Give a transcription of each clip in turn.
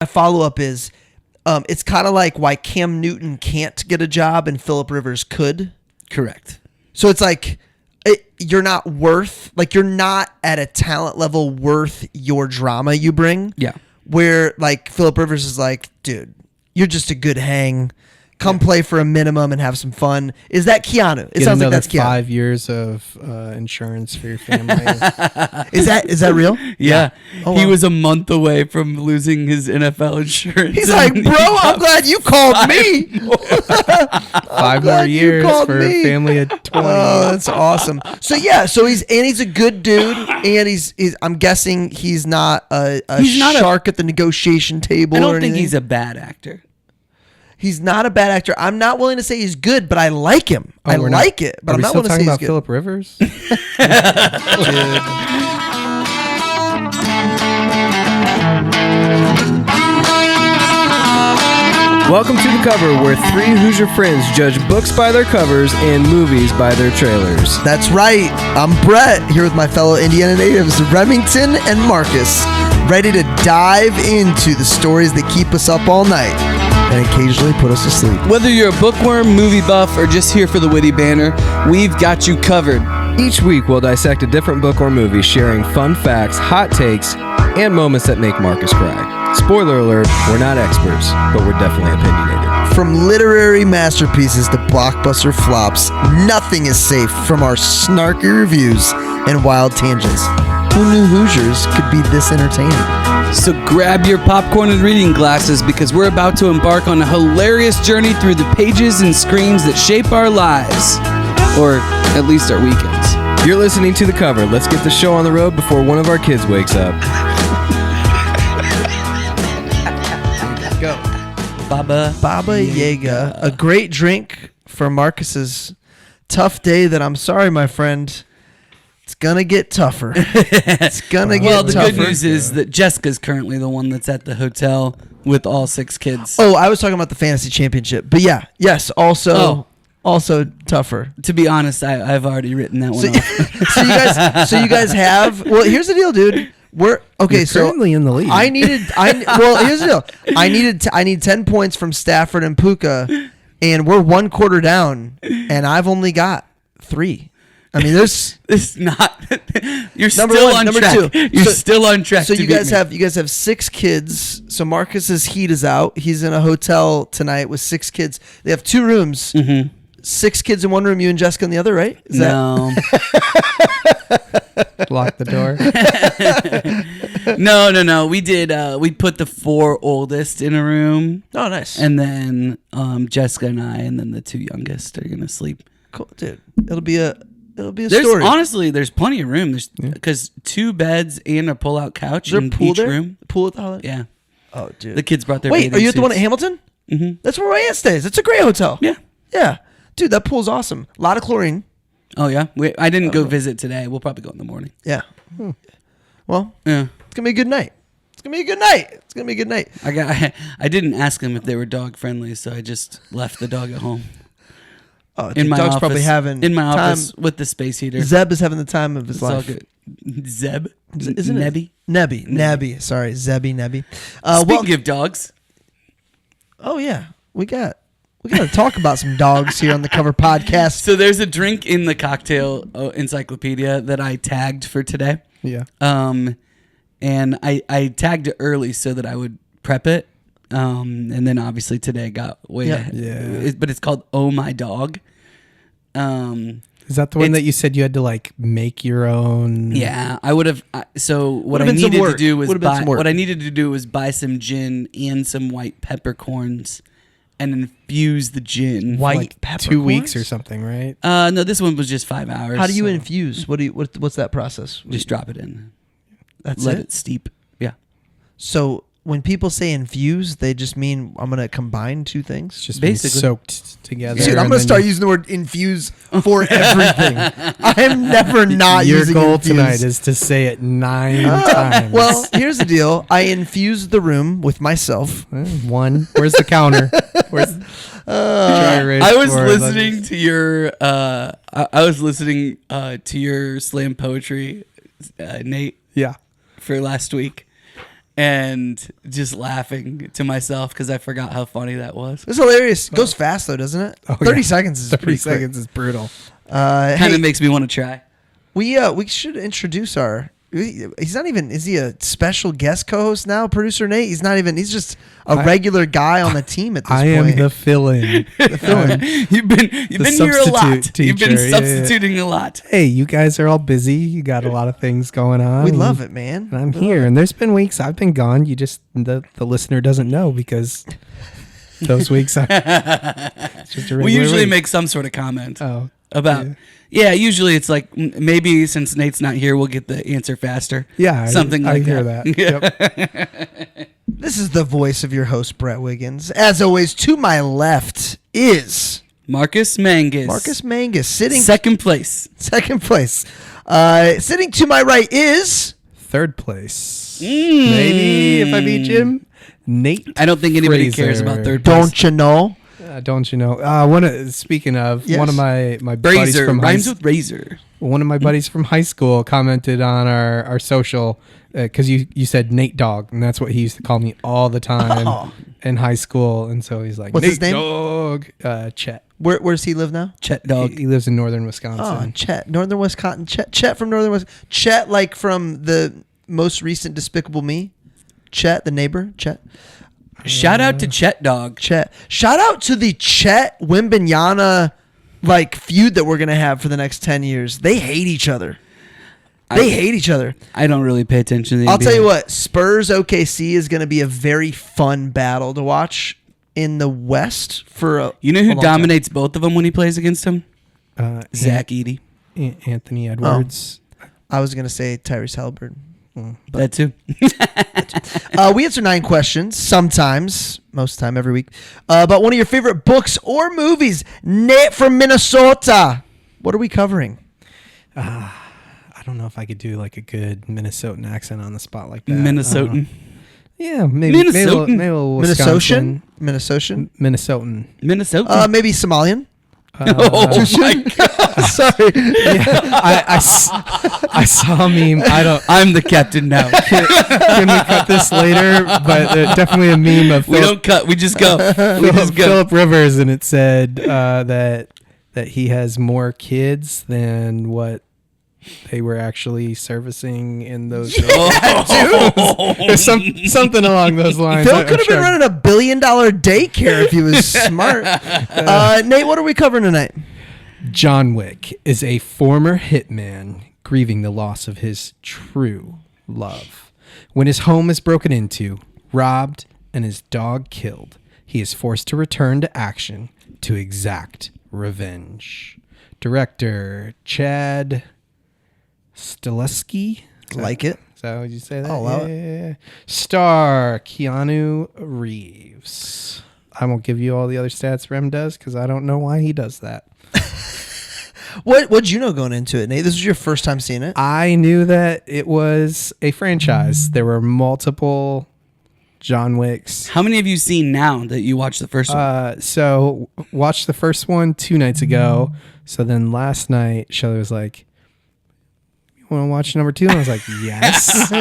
My follow-up is, it's kind of like why Cam Newton can't get a job and Phillip Rivers could. Correct. So it's like you're not at a talent level worth your drama you bring. Yeah. Where like Phillip Rivers is like, dude, you're just a good hang. Come play for a minimum and have some fun. Is that Keanu? It sounds like that's Keanu. 5 years of insurance for your family. Is that real? Yeah. Oh, he wow. was a month away from losing his NFL insurance. He's like, bro, I'm glad you called me. 5 more years for a family of 20. Oh, that's awesome. So yeah, he's a good dude, and he's I'm guessing he's not a shark at the negotiation table. I don't or think anything. he's a bad actor. He's not a bad actor. I'm not willing to say he's good, but I like him. I like it, but I'm not willing to say he's good. Phillip Rivers? Welcome to The Cover, where 3 Hoosier friends judge books by their covers and movies by their trailers. That's right. I'm Brett, here with my fellow Indiana natives, Remington and Marcus, ready to dive into the stories that keep us up all night and occasionally put us to sleep. Whether you're a bookworm, movie buff, or just here for the witty banter, we've got you covered. Each week, we'll dissect a different book or movie, sharing fun facts, hot takes, and moments that make Marcus cry. Spoiler alert, we're not experts, but we're definitely opinionated. From literary masterpieces to blockbuster flops, nothing is safe from our snarky reviews and wild tangents. Who knew Hoosiers could be this entertaining? So grab your popcorn and reading glasses because we're about to embark on a hilarious journey through the pages and screens that shape our lives. Or at least our weekends. You're listening to The Cover. Let's get the show on the road before one of our kids wakes up. Go. Baba Yaga. A great drink for Marcus's tough day that I'm sorry, my friend. It's going to get tougher. It's going to get tougher. Well, the good news is that Jessica's currently the one that's at the hotel with all 6 kids. Oh, I was talking about the fantasy championship. But yeah, yes, also tougher. To be honest, I've already written that one off. So you guys have. Well, here's the deal, dude. We're okay. You're currently in the lead. Well, here's the deal. I need 10 points from Stafford and Puka, and we're 1 quarter down, and I've only got 3. I mean, there's it's not. You're number still one, on number track. 2. You're still on track. So to you guys beat me. have 6 kids. So Marcus's heat is out. He's in a hotel tonight with 6 kids. They have 2 rooms. Mm-hmm. 6 kids in one room. You and Jessica in the other, right? No. Lock the door. No. We did. We put the 4 oldest in a room. Oh, nice. And then Jessica and I, and then the 2 youngest are gonna sleep. Cool, dude. It'll be a story. Honestly, there's plenty of room. There's because 2 beds and a pull-out couch Is there a in pool each there? room. Pool at the holiday? Yeah. Oh, dude. The kids brought their. Wait, bathing are you at the one at suits. Hamilton? Mm-hmm. That's where my aunt stays. It's a great hotel. Yeah. Yeah. Dude, that pool's awesome. A lot of chlorine. Oh yeah. I didn't go visit today. We'll probably go in the morning. Yeah. Well, Yeah. it's going to be a good night. It's going to be a good night. It's going to be a good night. I didn't ask them if they were dog friendly, so I just left the dog at home. Oh, In my dog's office, probably having in my time. office with the space heater. Zeb is having the time of his It's all life. good. Zeb? Isn't it? Nebby? Nebby. Sorry, Zebby, Nebby. Speaking of dogs. Oh yeah, we got to talk about some dogs here on the Cover Podcast. So there's a drink in the cocktail encyclopedia that I tagged for today. Yeah. And I tagged it early so that I would prep it. And then obviously today got way ahead. Yeah. But it's called Oh My Dog. Is that the one that you said you had to like make your own? Yeah, I would have. So what I Would've been some needed to work. do was Would've been some work. what I needed to do was buy some gin and some white peppercorns, and infuse the gin. White Like peppercorns? 2 weeks or something, right? No, this one was just 5 hours. How do you so infuse? What's that process? just drop it in? That's Let it. it steep. Yeah. So when people say infuse, they just mean I'm gonna combine 2 things. It's just basically been soaked together. Dude, I'm and gonna then start using the word infuse for everything. I'm never not your using goal infuse. tonight is to say it 9 times. Well, here's the deal. I infused the room with myself. 1. Where's the counter? Where's dry erase I was board? listening to your. I was listening to your slam poetry, Nate, Yeah. for last week, and just laughing to myself because I forgot how funny that was. It's hilarious. It goes fast though, doesn't it? 30 seconds is 30 pretty seconds is brutal. Kind of makes me want to try. We should introduce he's not even, is he a special guest co-host now, producer Nate? He's not even, he's just a regular guy on the team at this point. I am the fill-in. You've been here a lot. Teacher. You've been substituting a lot. Hey, you guys are all busy. You got a lot of things going on. We love it, man. And I'm here. And there's been weeks I've been gone. You just, the listener doesn't know because those weeks it's just a We usually week. make some sort of comment about yeah, usually it's like maybe since Nate's not here, we'll get the answer faster. Yeah, something like I hear that. Yep. This is the voice of your host, Brett Wiggins. As always, to my left is Marcus Mangus. Marcus Mangus sitting second place. Second place. Sitting to my right is third place. Maybe if I beat Jim, Nate. I don't think anybody Fraser. cares about third place. Don't you know? Don't you know? Speaking of, Yes. one of my buddies Razor from rhymes with razor. one of my buddies from high school commented on our social because you said Nate Dog, and that's what he used to call me all the time in high school. And so he's like, What's Nate his name? Dog. Chet. Where does he live now? Chet Dog. He lives in northern Oh, Wisconsin. Chet, Northern Wisconsin. Chet from Northern Wisconsin. Chet, like from the most recent Despicable Me. Chet, the neighbor. Chet. Shout out to Chet Dog. Chet. Shout out to the Chet Wembanyama feud that we're gonna have for the next 10 years. They hate each other. They hate each other. I don't really pay attention to the I'll NBA. tell you what, Spurs OKC is gonna be a very fun battle to watch in the West for a You know a who long time. dominates both of them when he plays against him? Zach Edey. Anthony Edwards. I was gonna say Tyrese Halliburton. That too. We answer 9 questions, sometimes, most of the time, every week, about one of your favorite books or movies. Nate from Minnesota. What are we covering? I don't know if I could do like a good Minnesotan accent on the spot like that. Minnesotan. Yeah, maybe a little Wisconsin. Minnesotan? Minnesotan. Minnesota. Maybe Somalian? Oh my God. Sorry. I saw a meme. I'm the captain now. Can we cut this later? But definitely a meme of We don't cut. We just go. Philip Rivers, and it said that he has more kids than what they were actually servicing in those. There's something along those lines. Phil could have been running $1 billion daycare if he was smart. Nate, what are we covering tonight? John Wick is a former hitman grieving the loss of his true love. When his home is broken into, robbed, and his dog killed, he is forced to return to action to exact revenge. Director Chad Stileski. Like it. Is that how you say that? I'll allow Yeah. Star Keanu Reeves. I won't give you all the other stats Rem does because I don't know why he does that. What'd you know going into it, Nate? This was your first time seeing it? I knew that it was a franchise. There were multiple John Wicks. How many have you seen now that you watched the first one? So watched the first one 2 nights ago. So then last night, Shelly was like, "You want to watch number 2?" And I was like, "Yes."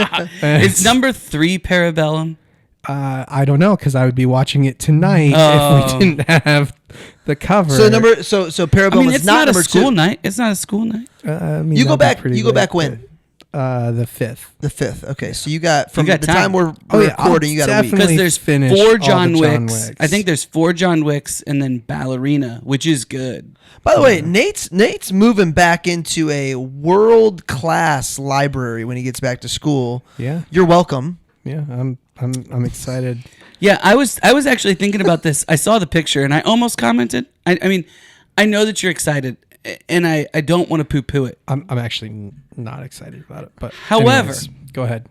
It's number 3 Parabellum. I don't know because I would be watching it tonight if we didn't have the cover. So Parabellum is it's not not a number school 2. night. It's not a school night. I mean, You go that'd be back. pretty You go late, back when? The 5th. The 5th. Okay, so you got from You got the time. time we're Oh, yeah, recording. You got a week. definitely Because there's finish 4 all the John John Wicks. Wicks. I think there's 4 John Wicks and then Ballerina, which is good. By the way, Nate's moving back into a world class library when he gets back to school. Yeah, You're welcome. yeah. I'm excited. Yeah, I was actually thinking about this. I saw the picture and I almost commented. I mean, I know that you're excited, and I don't want to poo-poo it. I'm actually not excited about it. But However, anyways, go ahead.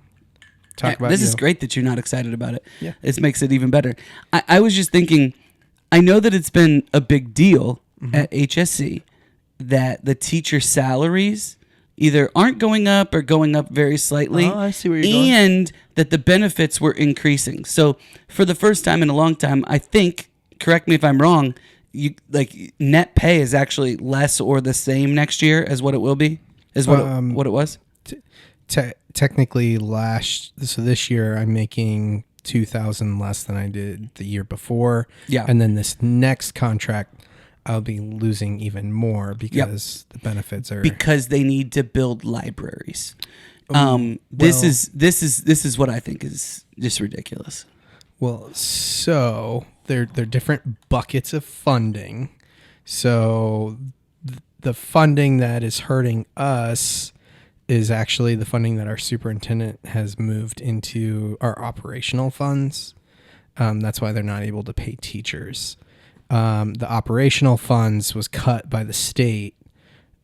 Talk about this you. is great that you're not excited about it. Yeah. This makes it even better. I was just thinking, I know that it's been a big deal at HSC that the teacher salaries either aren't going up or going up very slightly. Oh, I see where you're going. And that the benefits were increasing. So for the first time in a long time, I think, correct me if I'm wrong, net pay is actually less or the same next year as what it will be, what it was. technically this year I'm making $2,000 less than I did the year before. Yeah. And then this next contract, I'll be losing even more because the benefits are because they need to build libraries. This is what I think is just ridiculous. well. So they're different buckets of funding. So the funding that is hurting us is actually the funding that our superintendent has moved into our operational funds. That's why they're not able to pay teachers. The operational funds was cut by the state.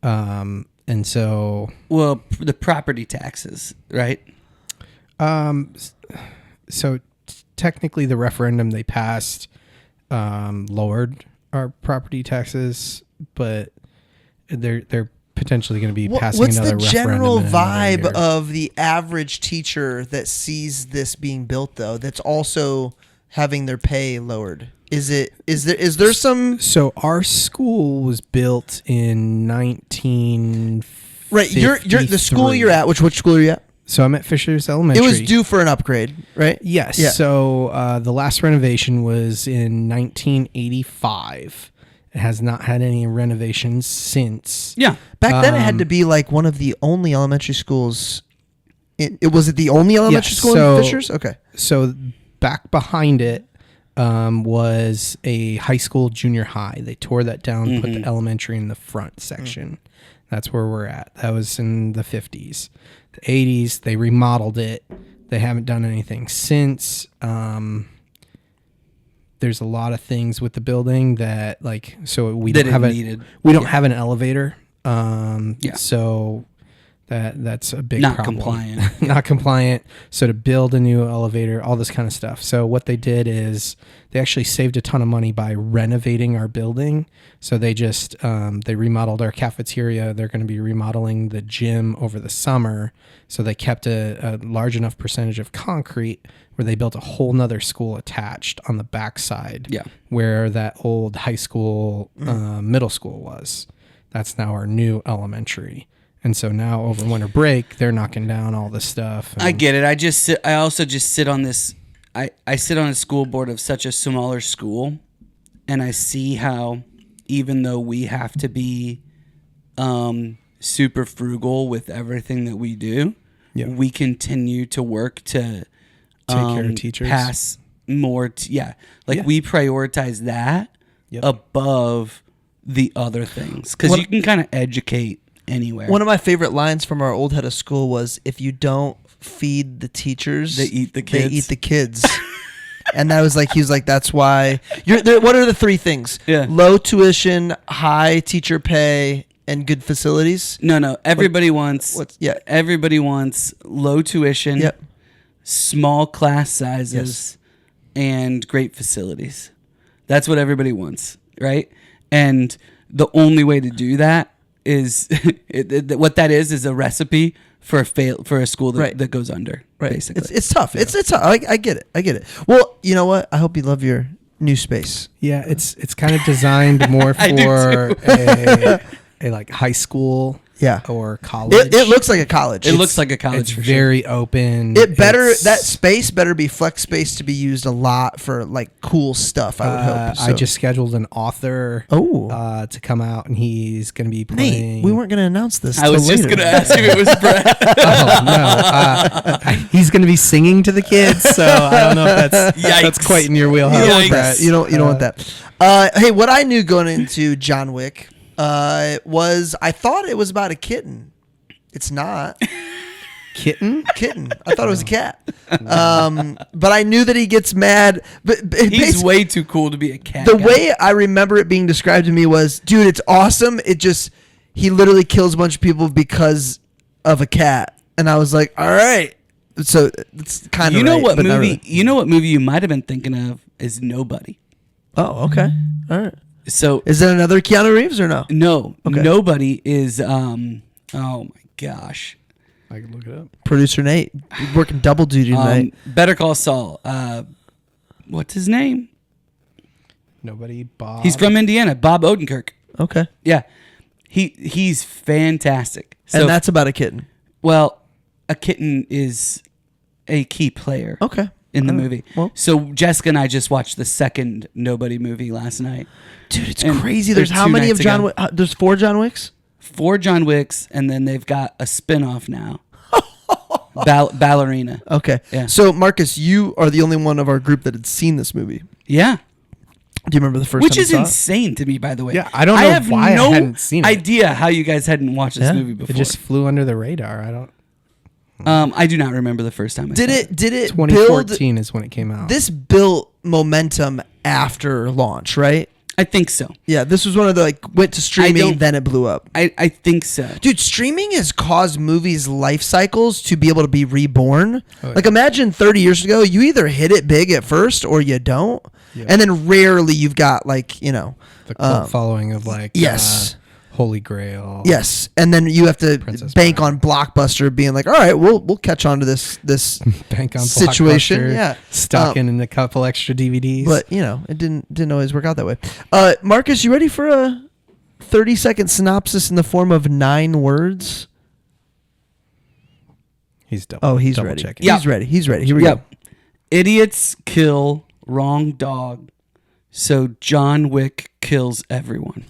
And so... Well, the property taxes, right? So technically the referendum they passed lowered our property taxes, but they're potentially going to be passing What's another the referendum general in another vibe year. of the average teacher that sees this being built, though, that's also having their pay lowered? Is there some... So our school was built in 1953. Right, you're the school you're at, which school are you at? So I'm at Fisher's Elementary. It was due for an upgrade, right? Yes. Yeah. So the last renovation was in 1985. It has not had any renovations since. Yeah. Back then, it had to be like one of the only elementary schools. Was it the only elementary school in Fishers? Okay. So back behind it was a high school, junior high. They tore that down, put the elementary in the front section. That's where we're at. That was in the 50s. The 80s, they remodeled it. They haven't done anything since. There's a lot of things with the building that, like, so we don't have have an elevator. So that's a big Not problem. compliant. Not compliant. So to build a new elevator, all this kind of stuff. So what they did is they actually saved a ton of money by renovating our building. So they just they remodeled our cafeteria. They're going to be remodeling the gym over the summer. So they kept a large enough percentage of concrete where they built a whole nother school attached on the backside. Yeah. Where that old high school, middle school was. That's now our new elementary. And so now over winter break, they're knocking down all this stuff. I get it. I also just sit on this. I sit on a school board of such a smaller school, and I see how even though we have to be super frugal with everything that we do, we continue to work to take care of teachers. Pass more. We prioritize that above the other things because you can kind of educate anywhere. One of my favorite lines from our old head of school was, "If you don't feed the teachers, they eat the kids." They eat the kids. And that was like, he was like, that's why you're there. What are the three things? Yeah. Low tuition, high teacher pay, and good facilities. No. Everybody wants low tuition, small class sizes, and great facilities. That's what everybody wants, right? And the only way to do that is what that is a recipe for a school that goes under. Right. Basically, it's tough. Yeah. It's tough. I get it. Well, you know what? I hope you love your new space. Yeah, it's kind of designed more for a like high school. Yeah. Or college. It looks like a college. It looks like a college. It's for very sure. open. That space better be flex space to be used a lot for like cool stuff. I would hope. So. I just scheduled an author. To come out, and he's going to be playing. Nate, we weren't going to announce this. I was just going to ask if it was Brett. He's going to be singing to the kids, so I don't know if that's quite in your wheelhouse. Brett. You don't want that. Hey, what I knew going into John Wick. Was I thought it was about a kitten. It's not. Kitten. I thought it was a cat. But I knew that he gets mad. But he's way too cool to be a cat. The way I remember it being described to me was, dude, it's awesome. He literally kills a bunch of people because of a cat. And I was like, all right. So it's kind of what movie? Really. You know what movie you might have been thinking of is Nobody. Oh, okay. All right. So is that another Keanu Reeves or no? No. Okay. Nobody is oh my gosh. I can look it up. Producer Nate working double duty tonight. Better Call Saul. What's his name? Nobody. Bob. He's from Indiana. Bob Odenkirk. Okay. Yeah. He's fantastic. And that's about a kitten. Well, a kitten is a key player. Okay. In the movie. Well. So Jessica and I just watched the second Nobody movie last night. Dude, it's And crazy. There's how two many of nights John ago. Wick? There's 4 John Wicks? 4 John Wicks, and then they've got a spin-off now. Ballerina. Okay. Yeah. So, Marcus, you are the only one of our group that had seen this movie. Yeah. Do you remember the first Which time is you saw it? insane to me, by the way. Yeah, I don't know have why I no hadn't seen it. idea how you guys hadn't watched this Yeah. movie before. It just flew under the radar. I don't. I do not remember the first time I Did saw it build 2014 is when it came out. this built momentum after launch, right? I think so. Yeah, this was one of the went to streaming, don't- then it blew up. I think so. Dude, streaming has caused movies' life cycles to be able to be reborn. Oh, yeah. Like, imagine 30 years ago, you either hit it big at first or you don't. Yeah. And then rarely you've got, the cult um, following of yes. Holy Grail. Yes, and then you have to Princess bank Bride. on Blockbuster being like, all right, we'll catch on to this Bank on situation. Blockbuster, Yeah, stocking in a couple extra DVDs. but it didn't always work out that way. Marcus, you ready for a 30-second synopsis in the form of 9 words? he's double. Oh, he's double ready. checking. He's ready. He's ready. Here we go. Idiots kill wrong dog, so John Wick kills everyone.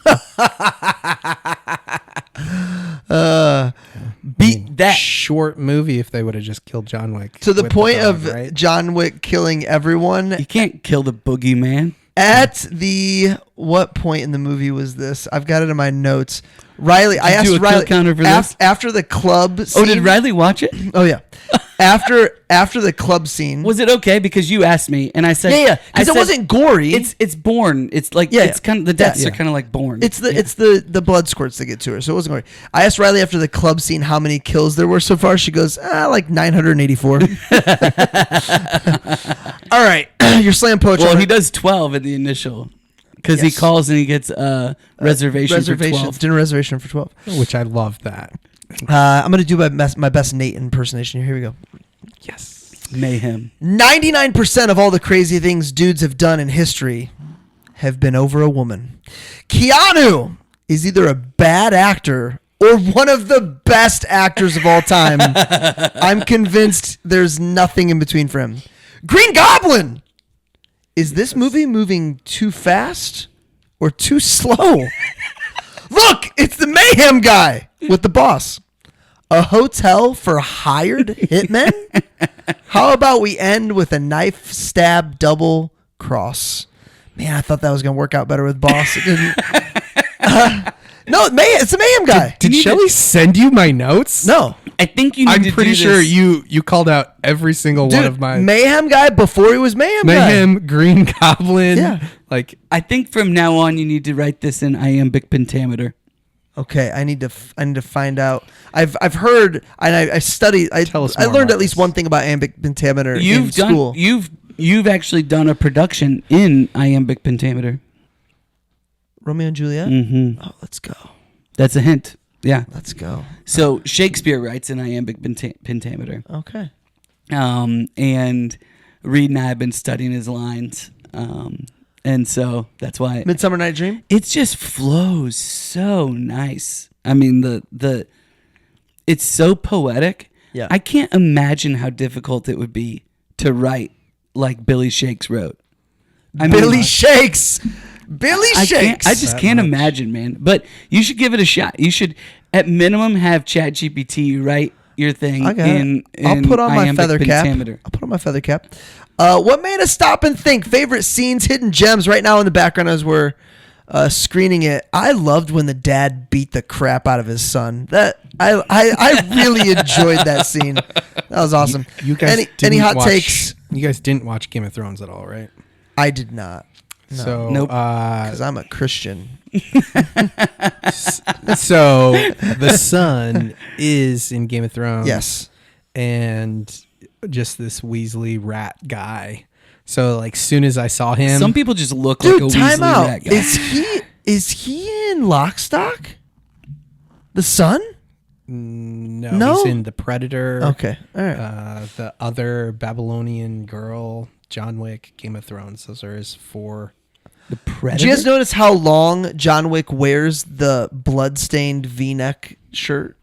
Beat that short movie if they would have just killed John Wick. to the with point dog, of right? John Wick killing everyone. You can't kill the boogeyman. At the what point in the movie was this? I've got it in my notes. Riley, I Did you asked do a kill Riley counter for this? after the club. Oh, Scene, did Riley watch it? Oh yeah. after the club scene. Was it okay? Because you asked me, and I said, Yeah, I because it said, wasn't gory. It's born. It's like Yeah, it's kind of the deaths yeah. are kind of like born. It's Yeah. the blood squirts that get to her, so it wasn't gory. I asked Riley after the club scene how many kills there were so far. She goes, like 984. All right, your slam poetry. Well, he does 12 in the initial because Yes. he calls and he gets reservation for 12. dinner reservation for 12. Which I love that. I'm gonna do my best Nate impersonation here. Here we go. Yes. Mayhem. 99% of all the crazy things dudes have done in history have been over a woman. Keanu is either a bad actor or one of the best actors of all time. I'm convinced there's nothing in between for him. Green Goblin! Is this movie moving too fast or too slow? Look, it's the mayhem guy with the boss. A hotel for hired hitmen? How about we end with a knife stab double cross? Man, I thought that was going to work out better with boss. It didn't. No, it's the mayhem guy. Did Shelly send you my notes? No. I think you need I'm to pretty do sure this. you called out every single Dude, one of my mayhem guy before he was mayhem guy. Mayhem, Green Goblin. Yeah. Like I think from now on you need to write this in iambic pentameter. Okay, I need to find out. I've heard and I studied. Tell us I more, learned at Marcus. least one thing about iambic pentameter in You've done school. you've actually done a production in iambic pentameter. Romeo and Juliet. Mm-hmm. Oh, let's go. That's a hint. Yeah. Let's go. So Shakespeare writes in iambic pentameter. Okay. And Reed and I have been studying his lines. And so that's why Midsummer Night Dream. it just flows so nice. I mean, the it's so poetic. Yeah. I can't imagine how difficult it would be to write like Billy Shakes wrote. I mean, Billy Shakes. Billy Shakes. I just That can't much. imagine, man. But you should give it a shot. You should, at minimum, have ChatGPT write your thing I got in. it. I'll put on my iambic feather cap. pentameter. I'll put on my feather cap. What made us stop and think? Favorite scenes, hidden gems. Right now in the background as we're screening it, I loved when the dad beat the crap out of his son. That I really enjoyed that scene. That was awesome. you guys any didn't hot watch, takes? You guys didn't watch Game of Thrones at all, right? I did not. No. So Nope. Because I'm a Christian. so the son is in Game of Thrones. Yes. And just this Weasley rat guy. So like soon as I saw him, Some people just look Dude, like a time Weasley out. rat guy. Is he in Lockstock? The son? no, No? he's in The Predator. Okay. All right. The other Babylonian girl, John Wick, Game of Thrones. Those are his 4. The Predator. Did you guys notice how long John Wick wears the bloodstained V-neck shirt?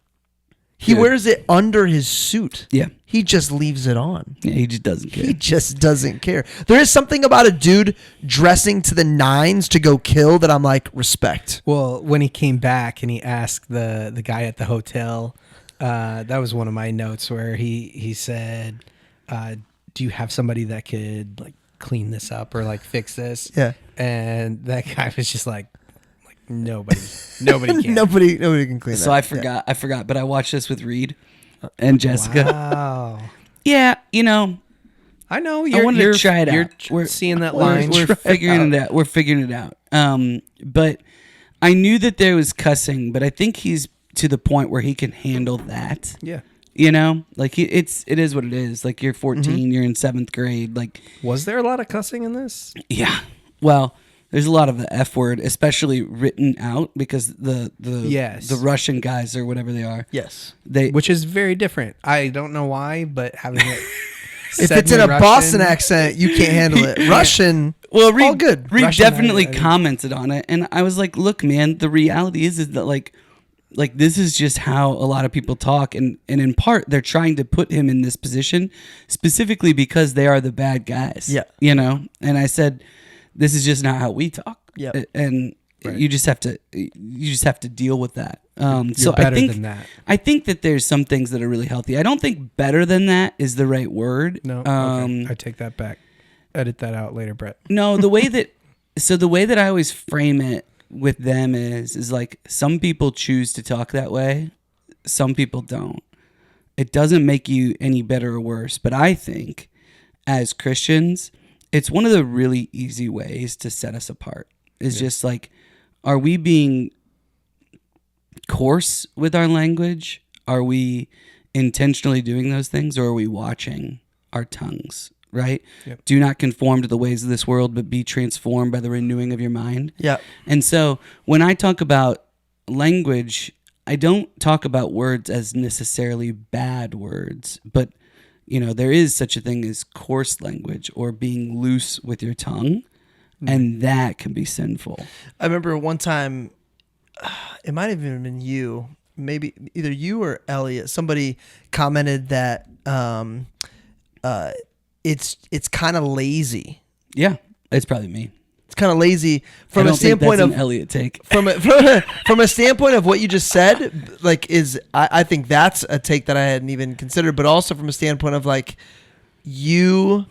He Good. wears it under his suit. Yeah. He just leaves it on. Yeah, he just doesn't care. He just doesn't care. There is something about a dude dressing to the nines to go kill that I'm like, respect. Well, when he came back and he asked the guy at the hotel, that was one of my notes where he said, do you have somebody that could like clean this up or like fix this? Yeah. And that guy was just like nobody can. nobody can clean that. So I forgot, but I watched this with Reed and Jessica. Wow. Yeah, I know I wanted to try it You're out. We're seeing that line. We're figuring it out. We're figuring it out. But I knew that there was cussing, but I think he's to the point where he can handle that. Yeah. Like it is what it is. Like you're 14, you're in 7th grade. Like, Was there a lot of cussing in this? yeah. Well, there's a lot of the F word, especially written out because the Yes. the Russian guys or whatever they are. yes. Which is very different. I don't know why, but having it If said it's in a Russian- Boston accent, you can't handle it. Russian, Well, all good. Reed Russian, definitely I- commented on it, and I was like, "Look, man, the reality is that like this is just how a lot of people talk, and in part they're trying to put him in this position specifically because they are the bad guys. Yeah. And I said, this is just not how we talk. Yeah. And you just have to deal with that. So better I think than that. I think that there's some things that are really healthy. I don't think better than that is the right word. No, okay. I take that back. Edit that out later, Brett. No, the way that I always frame it with them is like some people choose to talk that way, some people don't. It doesn't make you any better or worse, but I think as Christians, it's one of the really easy ways to set us apart. Is just like, are we being coarse with our language? Are we intentionally doing those things, or are we watching our tongues? Right? Yep. Do not conform to the ways of this world, but be transformed by the renewing of your mind. Yeah. And so when I talk about language, I don't talk about words as necessarily bad words, but there is such a thing as coarse language or being loose with your tongue, and that can be sinful. I remember one time, it might have even been you, maybe either you or Elliot. Somebody commented that it's kind of lazy. Yeah, it's probably me. It's kind of lazy from I a don't think standpoint that's of an Elliot take. from a standpoint of what you just said. Like, I think that's a take that I hadn't even considered, but also from a standpoint of like, you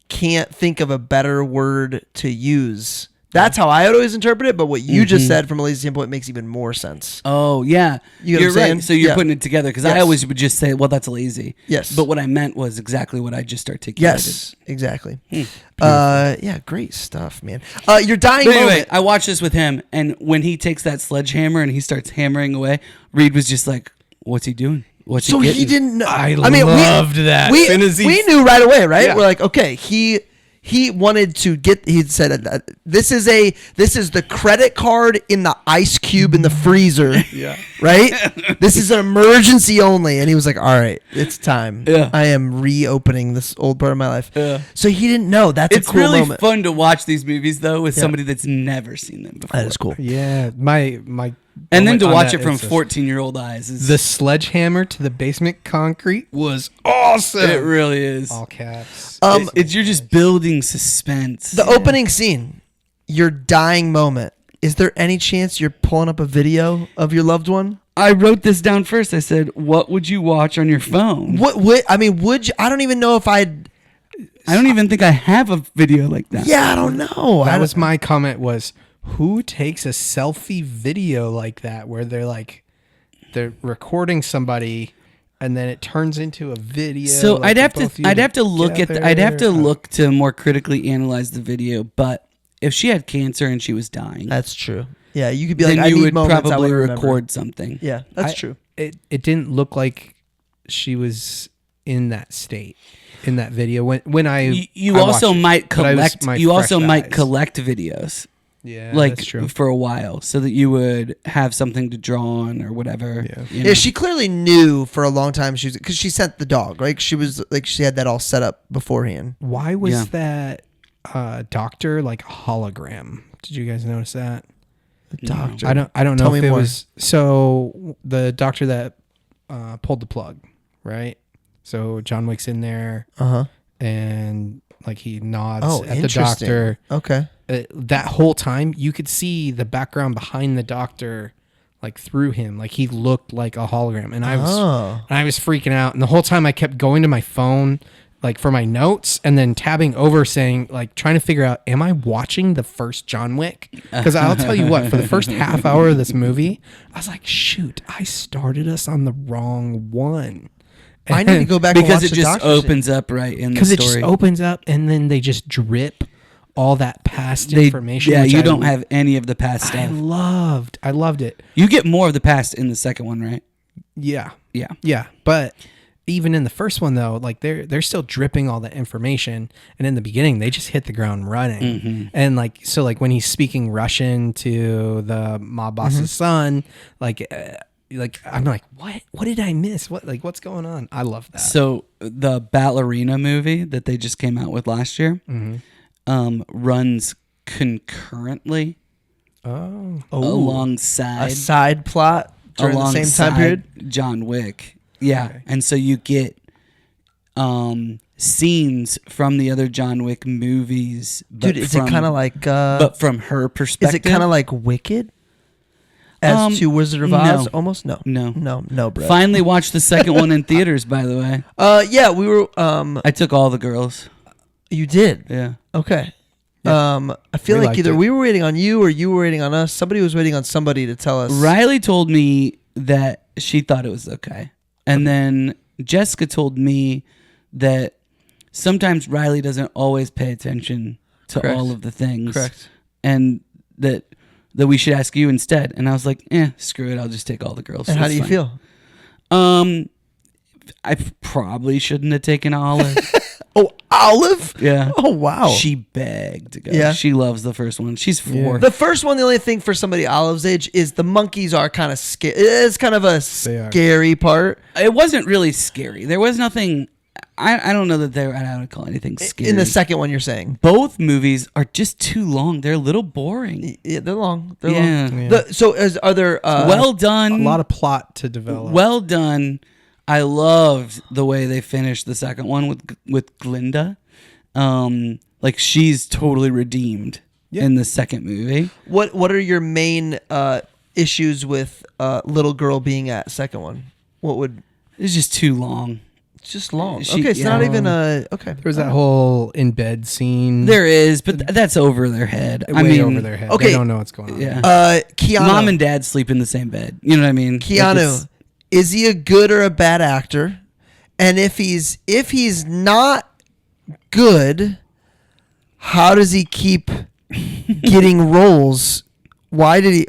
can't think of a better word to use. That's how I would always interpret it, but what you just said from a lazy standpoint makes even more sense. Oh, yeah. You know what You're I'm saying? right. So you're Yeah. putting it together, because Yes. I always would just say, well, that's lazy. Yes. But what I meant was exactly what I just articulated. Yes, exactly. Yeah, great stuff, man. Your dying But anyway, moment. I watched this with him, and when he takes that sledgehammer and he starts hammering away, Reed was just like, what's he doing? What's So he he getting? didn't know. I mean, loved that. We, As soon as he- we knew right away, right? Yeah. We're like, okay, he wanted to get. He said, "This is the credit card in the ice cube in the freezer." Yeah. Right. This is an emergency only, and he was like, "All right, it's time. Yeah. I am reopening this old part of my life." Yeah. So he didn't know. That's It's a cool really moment. fun to watch these movies, though, with Yeah. somebody that's never seen them before. That is cool. Yeah. My And then comment to on watch that it from is just- 14-year-old eyes is The sledgehammer to the basement concrete was awesome. it really is. All caps. You're just building suspense. The opening scene, your dying moment. Is there any chance you're pulling up a video of your loved one? I wrote this down first. I said, "What would you watch on your phone?" Would you? I don't even know if I'd. I don't even think I have a video like that. Yeah, I don't know. That was my comment was, who takes a selfie video like that where they're recording somebody and then it turns into a video? So like I'd have both of to you I'd have to look at together? I'd have to look to more critically analyze the video. But if she had cancer and she was dying, That's true. Yeah, you could be then like, I you need would moments I probably would remember. record something. Yeah, that's I- true. It didn't look like she was in that state in that video when I You I also watched it, might but I was collect. my You also fresh might eyes. collect videos. Yeah, Like that's true. for a while, so that you would have something to draw on or whatever. Yeah. you know? Yeah, she clearly knew for a long time because she sent the dog, right? She was like, she had that all set up beforehand. Why was Yeah. that doctor like a hologram? Did you guys notice that? The doctor. I don't know Tell if me it more. was so the doctor that pulled the plug, right? So John Wick's in there, and like he nods at the doctor. Okay. That whole time, you could see the background behind the doctor, like through him, like he looked like a hologram, and I was freaking out. And the whole time, I kept going to my phone, like for my notes, and then tabbing over, saying, like, trying to figure out, am I watching the first John Wick? Because I'll tell you what, for the first half hour of this movie, I was like, shoot, I started us on the wrong one. I need to go back because and watch it just opens up right in the story. Because it just opens up, and then they just drip all that past information. Yeah, you don't have any of the past stuff. I loved it. You get more of the past in the second one, right? Yeah. Yeah. But even in the first one, though, like they're still dripping all that information, and in the beginning they just hit the ground running. And like when he's speaking Russian to the mob boss's son, like I'm like, what did I miss? What's going on? I love that. So the Ballerina movie that they just came out with last year runs concurrently alongside a side plot during the same time period. John Wick. Yeah. Okay. And so you get scenes from the other John Wick movies. Dude, is it kind of like... but from her perspective. Is it kind of like Wicked? As to Wizard of Oz? No. Almost? No, bro. Finally watched the second one in theaters, by the way. Yeah, we were... I took all the girls. You did? Yeah. Okay. Yeah. I feel like either we were waiting on you or you were waiting on us. Somebody was waiting on somebody to tell us. Riley told me that she thought it was okay. And then Jessica told me that sometimes Riley doesn't always pay attention to all of the things. Correct. And that we should ask you instead. And I was like, screw it. I'll just take all the girls. And how do you feel? I probably shouldn't have taken Olive. Oh, Olive? Yeah. Oh, wow. She begged to go. Yeah. She loves the first one. She's 4. Yeah. The first one, the only thing for somebody Olive's age is the monkeys are kind of scary. It's kind of a scary part. It wasn't really scary. There was nothing... I don't know that I would call anything scary. In the second one, you're saying? Both movies are just too long. They're a little boring. Yeah, they're long. They're long. Yeah. Are there... well done. A lot of plot to develop. Well done. I loved the way they finished the second one with Glinda. Like she's totally redeemed in the second movie. What are your main issues with little girl being at second one? It's just too long. It's just long. It's not even a... Okay. There was that whole in bed scene. There is, but that's over their head. Over their head. Okay. They don't know what's going on. Yeah. Keanu. Mom and dad sleep in the same bed. You know what I mean? Keanu, is he a good or a bad actor? And if he's not good, how does he keep getting roles? Why did he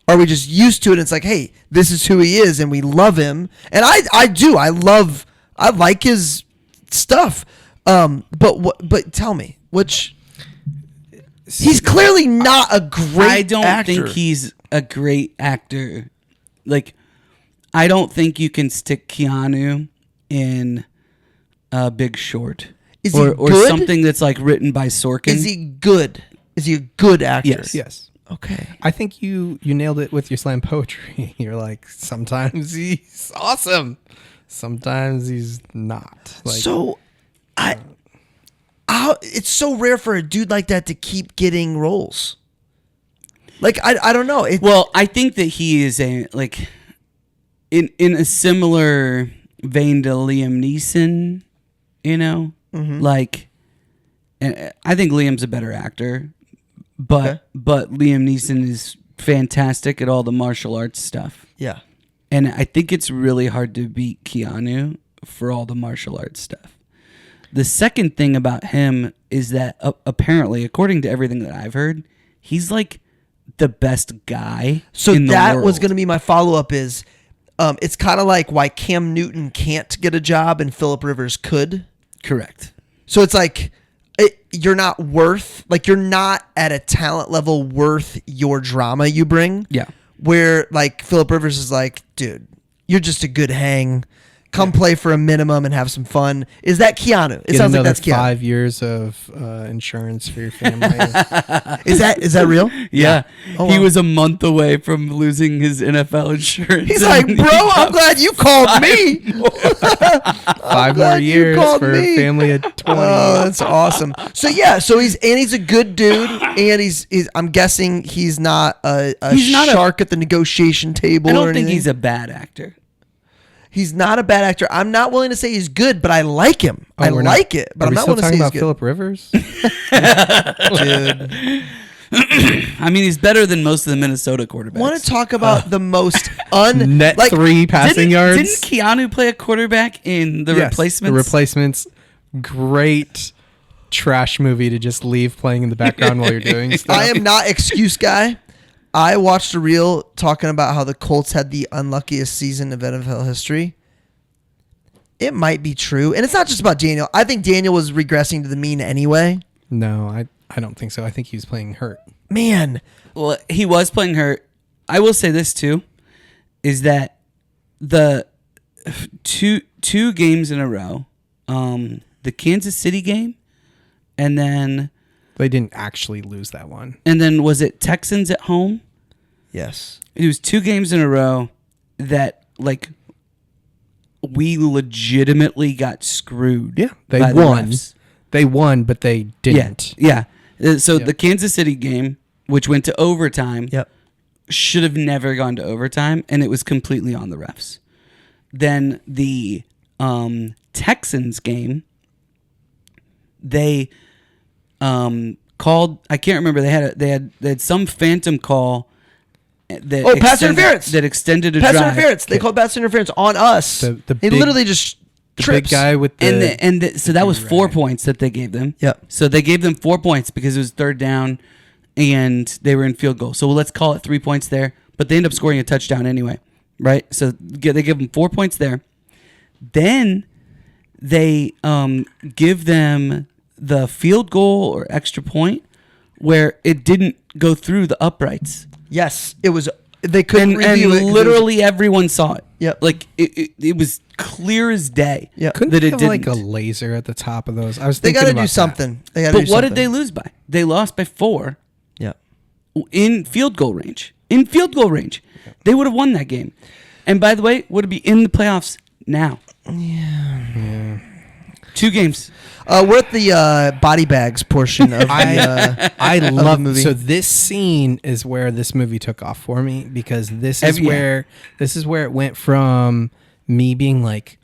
are we just used to it? It's like, hey, this is who he is and we love him. And I like his stuff. But tell me, he's clearly not a great I don't actor. think he's a great actor. Like, I don't think you can stick Keanu in a Big Short. Is he or good? Something that's like written by Sorkin. Is he good? Is he a good actor? Yes. Okay. I think you nailed it with your slam poetry. You're like, sometimes he's awesome. Sometimes he's not. So, it's so rare for a dude like that to keep getting roles. I don't know. Well, I think that he is in a similar vein to Liam Neeson, you know? Mm-hmm. And I think Liam's a better actor, but Liam Neeson is fantastic at all the martial arts stuff. Yeah. And I think it's really hard to beat Keanu for all the martial arts stuff. The second thing about him is that apparently, according to everything that I've heard, he's like the best guy. So in the that world. was going to be my follow-up is, it's kind of like why Cam Newton can't get a job and Phillip Rivers could. Correct. So it's like you're not at a talent level worth your drama you bring. Yeah. Where like Phillip Rivers is like, dude, you're just a good hang. come play for a minimum and have some fun. Is that Keanu? It Get sounds like another that's Keanu. 5 years of insurance for your family. Is that real? Yeah. Oh, He wow. was a month away from losing his NFL insurance. He's like, bro, I'm glad you called me. 5 more glad you years called for me. a family of 20. Oh, that's awesome. So yeah, he's a good dude, and he's I'm guessing he's not a He's not shark at the negotiation table. I or don't think anything. he's a bad actor. He's not a bad actor. I'm not willing to say he's good, but I like him. Oh, I we're like it, but Are I'm we not still willing to say talking he's about good. Philip Rivers? Dude, I mean, he's better than most of the Minnesota quarterbacks. want to talk about the most Net like 3 passing yards. Didn't Keanu play a quarterback in The Yes, Replacements? The Replacements. Great trash movie to just leave playing in the background while you're doing stuff. I am not excuse guy. I watched a reel talking about how the Colts had the unluckiest season of NFL history. It might be true, and it's not just about Daniel. I think Daniel was regressing to the mean anyway. No, I don't think so. I think he was playing hurt. Man, Well, he was playing hurt. I will say this too, is that the two games in a row, the Kansas City game, and then They didn't actually lose that one. was it Texans at home? yes. It was 2 games in a row that like we legitimately got screwed. Yeah, they by the won. refs. They won, but they didn't. Yeah. So the Kansas City game, which went to overtime, Yep. should have never gone to overtime, and it was completely on the refs. Then the Texans game, they called. I can't remember. They had some phantom call. That Pass interference. That extended a Pass drive. interference. They called pass interference on us. The he big- literally just The trips. big guy with the... So that was 4 points that they gave them. Yep. So they gave them 4 points because it was third down, and they were in field goal. So let's call it 3 points there. But they end up scoring a touchdown anyway, right? So they give them 4 points there. Then they give them the field goal or extra point where it didn't go through the uprights. Yes, it was. They couldn't And review it 'cause it was- literally everyone saw it. Yep. Like it was clear as day. Yep. Couldn't that they it have like a didn't. laser at the top of those? I was They thinking got to about do that. something. They gotta But do what did they something. lose by? They lost by 4 Yeah. in field goal range. In field goal range. They would have won that game. And by the way, would be in the playoffs now. Yeah. 2 games. We're at the body bags portion of the. I the love movie. So this scene is where this movie took off for me because this is where it went from me being like,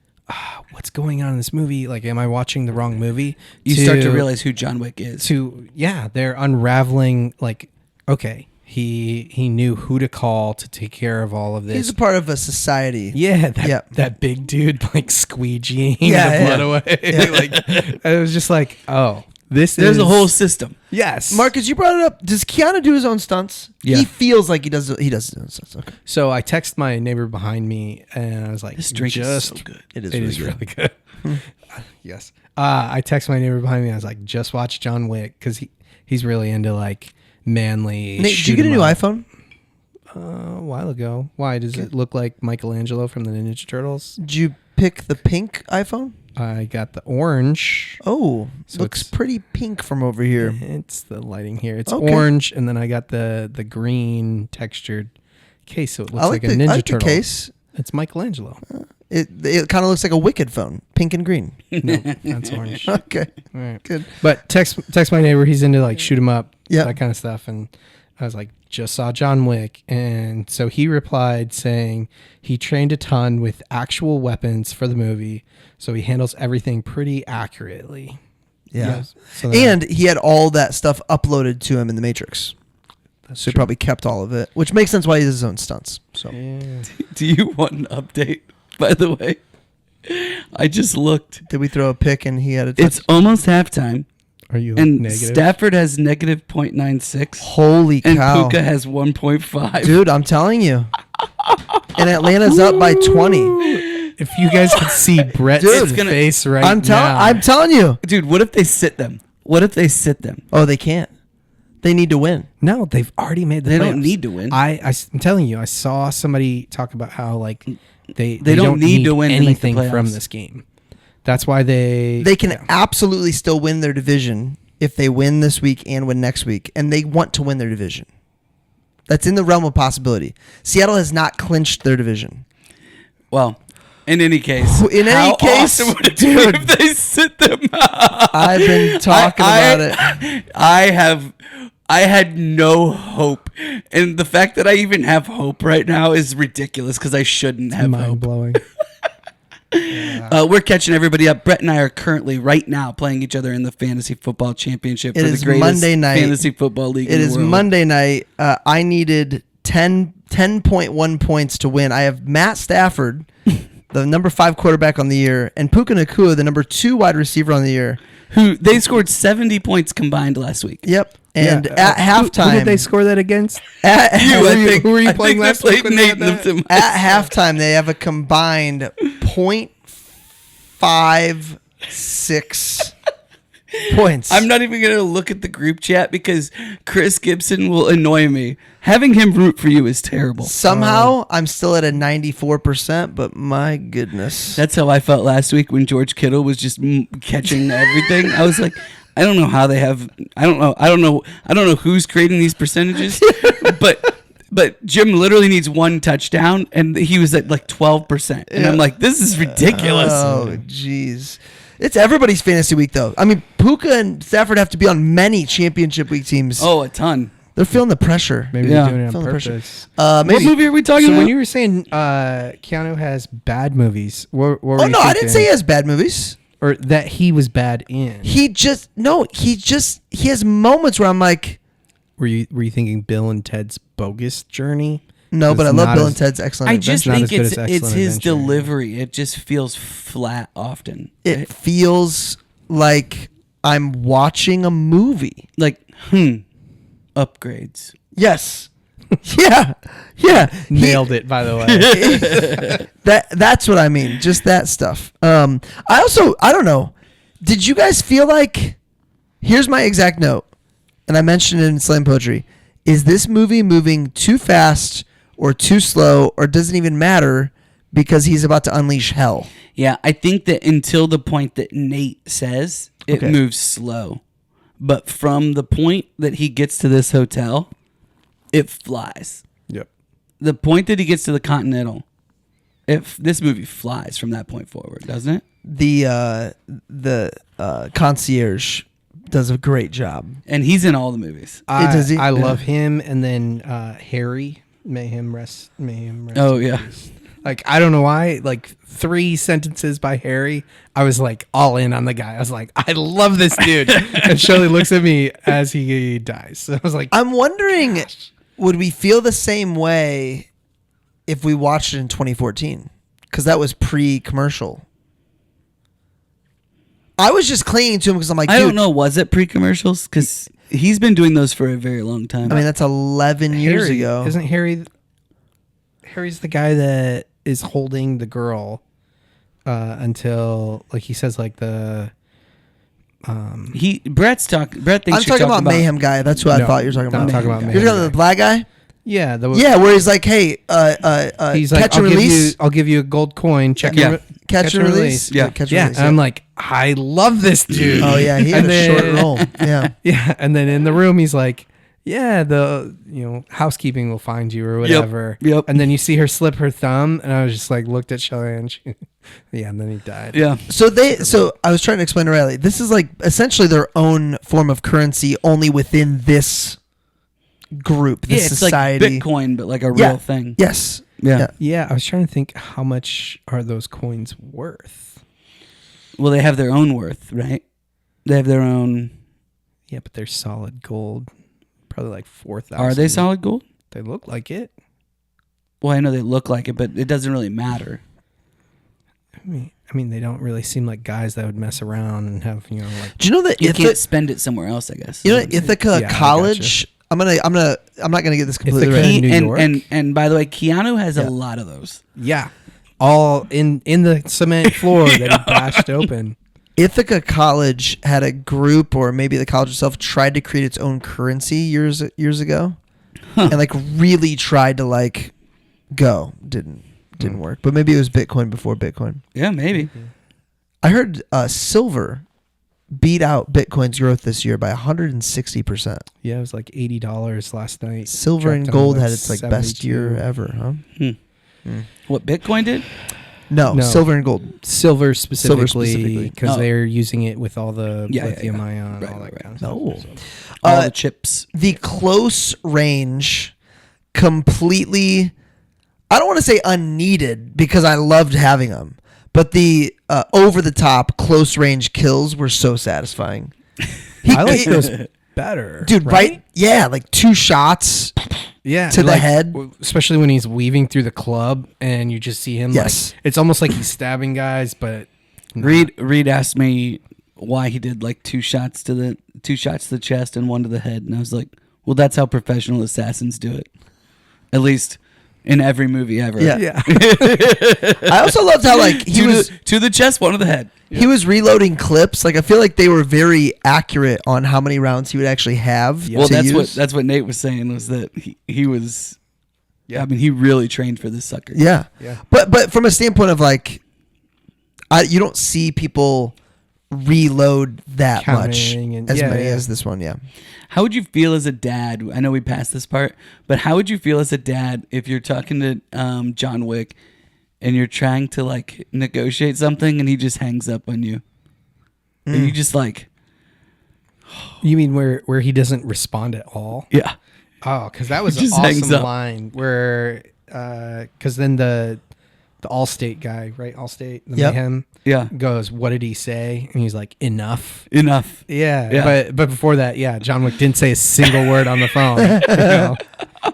what's going on in this movie? Like, am I watching the wrong movie? You start to realize who John Wick is. They're unraveling. Like, okay, he knew who to call to take care of all of this. He's a part of a society. Yeah, Yep. that big dude like squeegeeing Yeah, the blood yeah. away. Yeah. Like, it was just like, oh, There's is a whole system. yes. Marcus, you brought it up. Does Keanu do his own stunts? Yeah. He feels like he does. He does his own stunts. Okay. So I text my neighbor behind me, and I was like, This drink is so good. It is It really is good. really good. Yes. I text my neighbor behind me. I was like, just watch John Wick because he's really into like manly. Nate, did shoot you get a 'em new up. iPhone? A while ago. Why does it look like Michelangelo from the Ninja Turtles? Did you pick the pink iPhone? I got the orange. Oh, So looks it's- pretty pink from over here. It's the lighting here. It's Okay. orange, and then I got the green textured case, so it looks I like like a the, Ninja I like the Turtle. case. It's Michelangelo. It kind of looks like a Wicked phone, pink and green. No, that's orange. All Okay, right. good. But text my neighbor. He's into like shoot 'em up, Yeah. that kind of stuff. And I was like, just saw John Wick, and so he replied saying he trained a ton with actual weapons for the movie, so he handles everything pretty accurately. Yeah. So then- And he had all that stuff uploaded to him in the Matrix. So he probably kept all of it, which makes sense why he does his own stunts. So yeah. Do you want an update, by the way? I just looked. did we throw a pick and he had a touch? It's almost halftime, Are you and negative? Stafford has negative 0.96, Holy and cow. Puka has 1.5. Dude, I'm telling you. And Atlanta's up by 20. If you guys could see Brett's Dude, face right I'm now. telling you. Dude, what if they sit them? What if they sit them? Oh, they can't. They need to win. No, they've already made the They playoffs. don't need to win. I'm telling you, I saw somebody talk about how like They don't need to win to make the anything from playoffs. this game. That's why they can absolutely still win their division if they win this week and win next week, and they want to win their division. That's in the realm of possibility. Seattle has not clinched their division. Well, in any case, awesome would it be if they sit them out? I've been talking about it. I had no hope, and the fact that I even have hope right now is ridiculous because I shouldn't have mind hope. blowing. We're catching everybody up. Brett and I are currently right now playing each other in the fantasy football championship It for the is greatest Monday night. fantasy football league. It in the is world. Monday night. I needed 10.1 points to win. I have Matt Stafford, the number 5 quarterback on the year, and Puka Nacua, the number 2 wide receiver on the year. Who they scored 70 points combined last week. Yep. And Yeah, at halftime, who did they score that against? Who were you playing last week when they had that? At halftime, they have a combined .56 points. I'm not even going to look at the group chat because Chris Gibson will annoy me. Having him root for you is terrible. Somehow, I'm still at a 94%, but my goodness. That's how I felt last week when George Kittle was just catching everything. I was like, I don't know how they have. I don't know who's creating these percentages, but Jim literally needs 1 touchdown, and he was at like 12%, and I'm like, this is ridiculous. Oh, jeez. It's everybody's fantasy week, though. I mean, Puka and Stafford have to be on many championship week teams. Oh, a ton. They're feeling the pressure. Maybe Yeah. they're doing it on Feeling the pressure. purpose. Maybe. What movie are we talking So about? when you were saying Keanu has bad movies, what were Oh, you no, I didn't thinking? say he has bad movies. Or that he was bad in. He has moments where I'm like, Were you thinking Bill and Ted's Bogus Journey? no, but I It's love not Bill as- and Ted's Excellent I Adventure. just Not think as good it's as Excellent his Adventure. delivery. It just feels flat often. It feels like I'm watching a movie. Like, upgrades. Yes. Yeah. Nailed it, by the way. That's what I mean. Just that stuff. I don't know. Did you guys feel like, here's my exact note, and I mentioned it in Slam Poetry. Is this movie moving too fast or too slow, or doesn't even matter because he's about to unleash hell? Yeah, I think that until the point that Nate says, it Okay. moves slow. But from the point that he gets to this hotel, it flies. Yep. The point that he gets to the Continental, this movie flies from that point forward, doesn't it? The concierge does a great job. And he's in all the movies. Does he? I love him, and then Harry, may him rest. Oh, in yeah. peace. Like, I don't know why. Like 3 sentences by Harry, I was like all in on the guy. I was like, I love this dude. And Shirley looks at me as he dies. So I was like, I'm wondering, would we feel the same way if we watched it in 2014? Because that was pre-commercial. I was just clinging to him because I'm like, I dude, don't know. Was it pre-commercials? Because he's been doing those for a very long time. I mean, that's 11 years Harry, ago. Isn't Harry's the guy that is holding the girl until, like, he says, like, the Brett thinks I'm you're talking about Mayhem Guy. That's who I No, thought you were talking I'm about. talking about You're Mayhem talking about the black guy? yeah, Yeah, where he's like, hey, he's like, catch and release. I'll give you a gold coin. Check Yeah. and Catch and release. Yeah. Catch and Yeah, release. and I'm like, I love this dude. Oh, yeah, he had And a short then- role. Yeah. Yeah, and then in the room he's like, yeah, housekeeping will find you or whatever. Yep. And then you see her slip her thumb, and I was just like, looked at Shelley, and she, yeah, and then he died. Yeah. So I was trying to explain to Riley, this is like essentially their own form of currency only within this group, this It's society. like Bitcoin, but like a Yeah. real thing. Yes. Yeah. Yeah, I was trying to think, how much are those coins worth? Well, they have their own worth, right? They have their own. Yeah, but they're solid gold. Probably like 4,000. Are they solid gold? They look like it. Well, I know they look like it, but it doesn't really matter. I mean, they don't really seem like guys that would mess around and have, like. Do you know that You can't spend it somewhere else, I guess. Ithaca Yeah, I College? I'm not gonna get this completely Ithaca? right. New York? And by the way, Keanu has Yeah. a lot of those. Yeah, all in the cement floor that he bashed open. Ithaca College had a group, or maybe the college itself, tried to create its own currency years ago, and like really tried to like didn't didn't work. But maybe it was Bitcoin before Bitcoin. Yeah, maybe. I heard silver beat out Bitcoin's growth this year by 160%. Yeah, it was like $80 last night. Silver and Tracked gold on had its like best 72. year ever, huh? What Bitcoin did? No, silver and gold. Silver specifically. specifically, because Oh. they're using it with all the Yeah, lithium yeah. ion, Right, all that right, kind of No. stuff. So. All the chips. The close range, completely, I don't want to say unneeded because I loved having them, but the over the top close range kills were so satisfying. I like those better, Dude, right? Yeah, like 2 shots. Yeah, to the head. especially when he's weaving through the club and you just see him. Yes. Like, it's almost like he's stabbing guys, but Reed asked me why he did like 2 shots to the chest and 1 to the head, and I was like, well, that's how professional assassins do it. At least in every movie ever. Yeah. I also loved how like he was to the chest, 1 to the head. he was reloading clips. Like I feel like they were very accurate on how many rounds he would actually have. Well, to use. that's what Nate was saying, was that he was. Yeah, I mean, he really trained for this sucker. Yeah. Yeah. But from a standpoint of like, you don't see people reload that much Counting and- as yeah, many yeah. as this one. Yeah. How would you feel as a dad? I know we passed this part, but how would you feel as a dad if you're talking to John Wick and you're trying to like negotiate something and he just hangs up on you? And you just like, you mean where he doesn't respond at all? yeah. Oh, because that was an Just hangs awesome up. line where, because then the Allstate guy, right? Allstate, the Yep. Mayhem, Yeah. goes, "What did he say?" And he's like, "Enough." Enough. Yeah, Yeah. but before that, yeah, John Wick didn't say a single word on the phone. You know?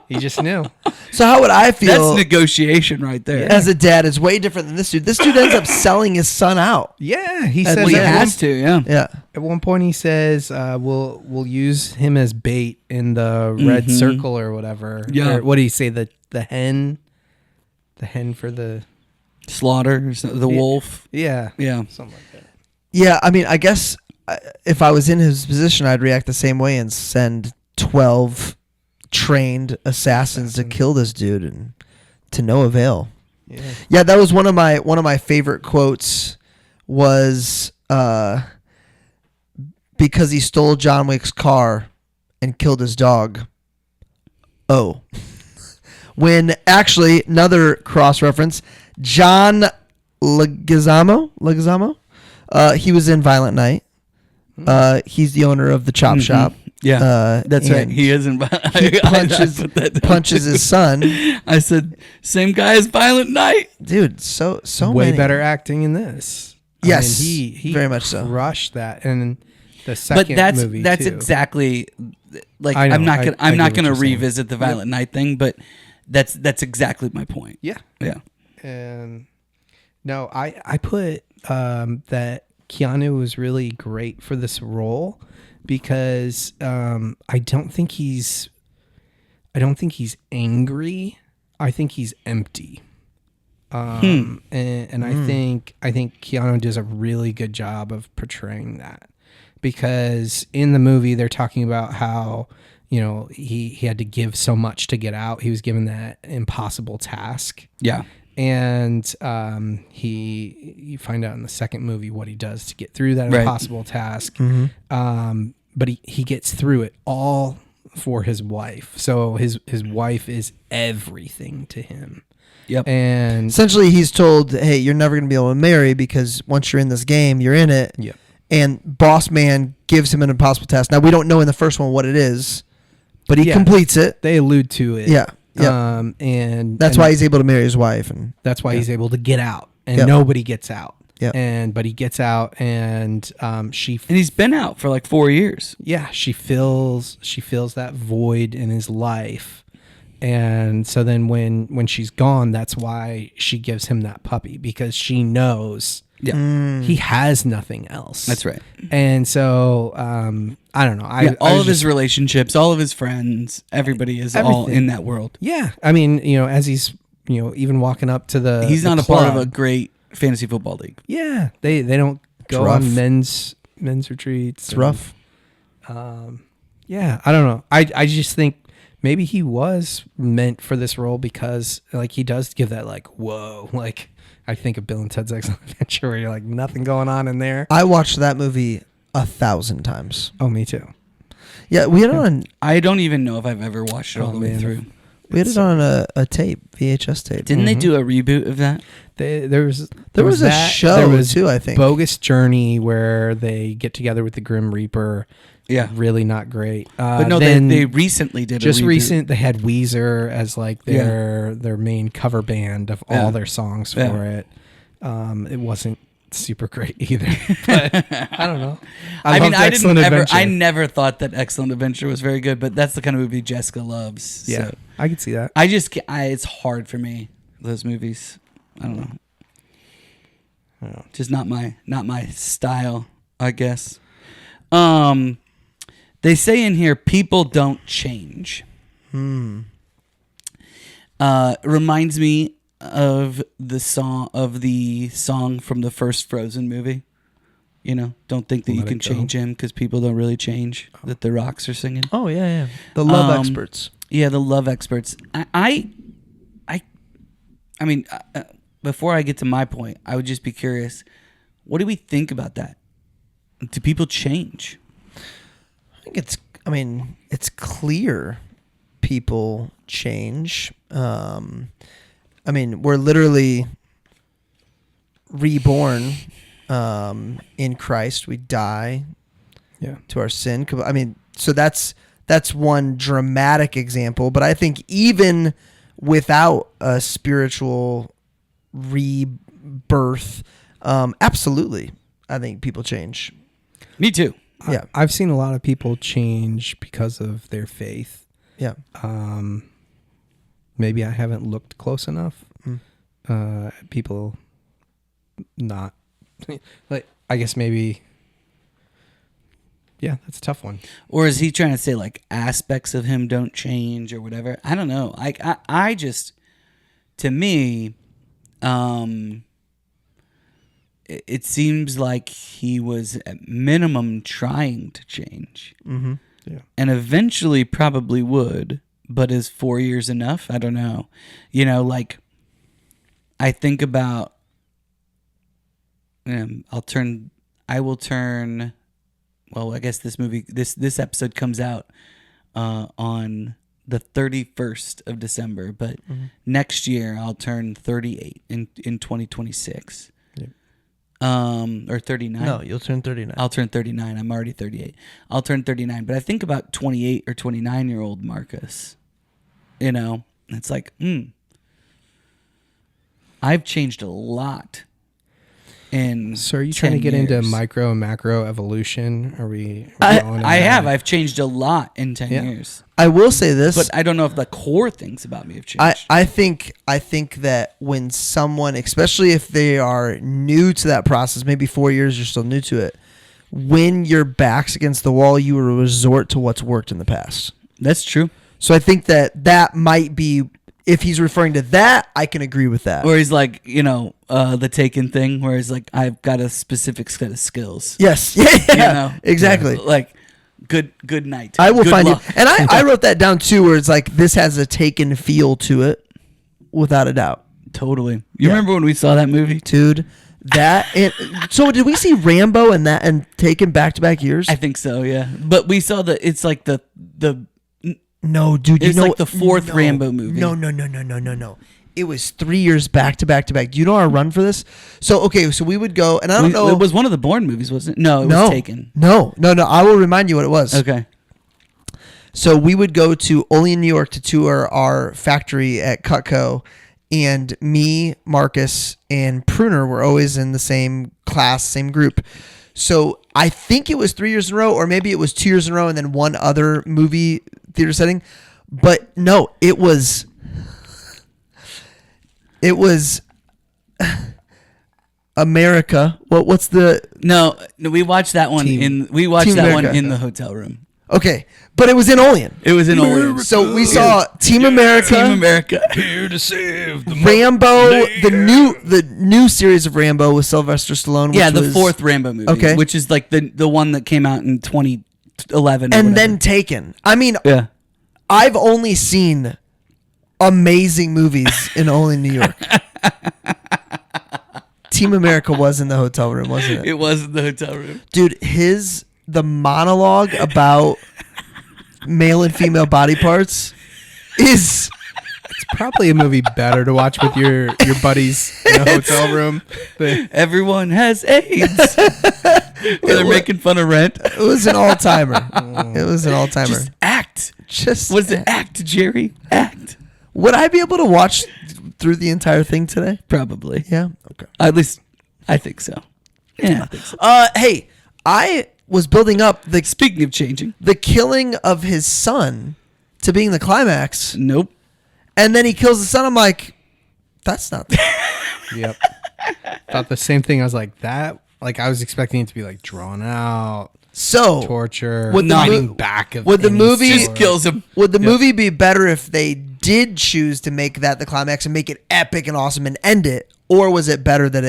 He just knew. So how would I That's feel negotiation right there. as a dad? Is way different than this dude. This dude ends up selling his son out. Yeah, he Well, says Well, he at one- has to, yeah. Yeah. At one point, he says, "We'll use him as bait in the red circle or whatever." Yeah. Or what do you say? The hen for the Slaughter, the wolf. yeah Yeah. something like that. Yeah. I mean, I guess if I was in his position, I'd react the same way and send 12 trained assassins to kill this dude, and to no avail. Yeah. Yeah, that was one of my favorite quotes. Was because he stole John Wick's car and killed his dog. Oh, when actually another cross reference, John Leguizamo, he was in Violent Night. He's the owner of the chop shop. Yeah. That's right. and He isn't. He punches his son. I said, same guy as Violent Night. Dude, so Way many. better acting in this. Yes, I mean, he very much so. crushed that, and the second But movie that's too. exactly like I know, I'm not I gonna get what gonna you're saying. revisit the Violent Night thing, but that's exactly my point. Yeah. Yeah. And no, I put that Keanu was really great for this role because I don't think he's angry. I think he's empty. And I think Keanu does a really good job of portraying that, because in the movie they're talking about how, you know, he had to give so much to get out. He was given that impossible task. Yeah. And you find out in the second movie what he does to get through that Right. impossible task. But he gets through it all for his wife. So his wife is everything to him. Yep. And Essentially, he's told, "Hey, you're never going to be able to marry because once you're in this game, you're in it." Yep. And Boss Man gives him an impossible task. Now we don't know in the first one what it is, but he Yeah. completes it. they allude to it. Yeah. Yep. And That's and why he's able to marry his wife. And that's why he's able to get out, and Yep. nobody gets out. Yep. But he gets out, and And he's been out for like 4 years. she fills that void in his life. And so then when she's gone, that's why she gives him that puppy, because she knows Yeah. he has nothing else. That's right. And so I don't know. All of his relationships, all of his friends, everybody is all Everything. in that world. Yeah. I mean, you know, as he's, you know, even walking up to the He's the not a part of a club, great fantasy football league. Yeah. They don't go rough. on men's retreats. it's rough. Yeah, I don't know. I just think maybe he was meant for this role because like he does give that like whoa, like I think of Bill and Ted's Excellent Adventure where you're like nothing going on in there. I watched that movie 1,000 times. Oh, me too. Yeah, we had it on. I don't even know if I've ever watched it all the way man. through. We had it on a tape, VHS tape. Didn't they do a reboot of that? There was a that. show There was too, I think. Bogus Journey where they get together with the Grim Reaper. Yeah. Really not great. But no, then they recently did just a reboot. recent. They had Weezer as like their main cover band of all their songs for it. It wasn't super great either. But I don't know. I mean, Adventure. I never thought that Excellent Adventure was very good, but that's the kind of movie Jessica loves. Yeah, So. I can see that. It's hard for me, those movies. I don't know. Just not my style, I guess. They say in here people don't change. Reminds me of the song from the first Frozen movie. You know, don't think that you can change him because people don't really change. That the rocks are singing. Oh yeah. The love experts. Yeah, the love experts. I mean, before I get to my point, I would just be curious. What do we think about that? Do people change? I think it's clear people change. I mean, we're literally reborn in Christ. We die to our sin. I mean, so that's one dramatic example. But I think even without a spiritual rebirth, absolutely, I think people change. Me too. Yeah, I've seen a lot of people change because of their faith. Yeah. Maybe I haven't looked close enough. People not like, I guess maybe. Yeah, that's a tough one. Or is he trying to say like aspects of him don't change or whatever? I don't know. I just, to me, it seems like he was at minimum trying to change. Mm-hmm. Yeah. And eventually probably would, but is 4 years enough? I don't know. You know, like, I think about, I will turn, well, I guess this episode comes out on the 31st of December, but next year I'll turn 38 in 2026. Or 39. No, you'll turn 39. I'll turn 39. I'm already 38. I'll turn 39. But I think about 28 or 29-year-old Marcus. You know, it's like, I've changed a lot. So are you trying to get into micro and macro evolution? I've changed a lot in 10 years. I will say this, but I don't know if the core things about me have changed. I think that when someone, especially if they are new to that process, maybe 4 years you're still new to it, when your back's against the wall, you will resort to what's worked in the past. That's true. So I think that might be, if he's referring to that, I can agree with that. Or he's like, you know, the Taken thing, where he's like, I've got a specific set of skills. Yes. Yeah. You know? Exactly. Like, good night. I will find luck. you. And I wrote that down too, where it's like, this has a Taken feel to it, without a doubt. Totally. You remember when we saw that movie? Dude, so did we see Rambo and Taken back-to-back years? I think so, yeah. But we saw it's like the No, dude, it's like the fourth Rambo movie. No. It was 3 years back to back to back. Do you know our run for this? So we would go, and I don't know. It was one of the Bourne movies, wasn't it? No, it was Taken. No. I will remind you what it was. Okay. So we would go to Olean, New York to tour our factory at Cutco, and me, Marcus, and Pruner were always in the same class, same group. So I think it was 3 years in a row, or maybe it was 2 years in a row and then one other movie theater setting. But no, it was America. What's the No, we watched that one Team one in America. the hotel room. Okay, but it was in Olean. It was in Olean. So we saw Team America. Team America. Here to save the Rambo, the new series of Rambo with Sylvester Stallone. Yeah, which the was, fourth Rambo movie. Okay. Which is like the one that came out in 2011. and then Taken. I mean, yeah. I've only seen amazing movies in only New York. Team America was in the hotel room, wasn't it? It was in the hotel room. Dude, the monologue about male and female body parts is... It's probably a movie better to watch with your buddies in a hotel room. Everyone has AIDS. They're making fun of Rent. It was an all-timer. It was an all-timer. Just act. Just What is it? Act, Jerry. Act. Would I be able to watch through the entire thing today? Probably. Yeah. Okay. At least, I think so. Yeah, I think so. Hey, I was building up Speaking of changing. the killing of his son to being the climax, Nope. and then he kills the son. I'm like, that's not. Yep. Thought the same thing. I was like, that. Like, I was expecting it to be like drawn out, So torture, Would the fighting mo- back of would the any movie- sort. Just kills him. would the movie be better if they did choose to make that the climax and make it epic and awesome and end it, or was it better that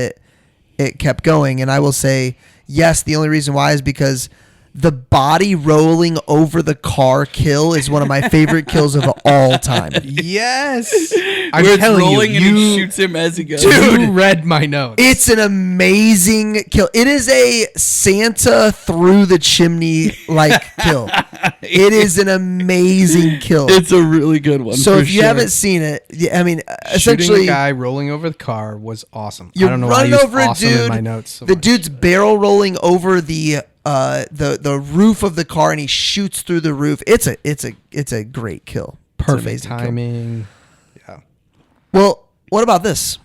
it kept going? And I will say yes. The only reason why is because the body rolling over the car kill is one of my favorite kills of all time. Yes, I'm Where it's telling rolling you, and he shoots him as he goes. you read my notes. It's an amazing kill. It is a Santa through the chimney like kill. It is an amazing kill. It's a really good one. So for if you sure. haven't seen it, I mean, Shooting essentially, a guy rolling over the car was awesome. you're I don't know why I running used over a awesome in dude. my notes so The much. dude's barrel rolling over the roof of the car, and he shoots through the roof. It's a great kill. It's an perfect amazing kill. timing. Yeah. Well, what about this?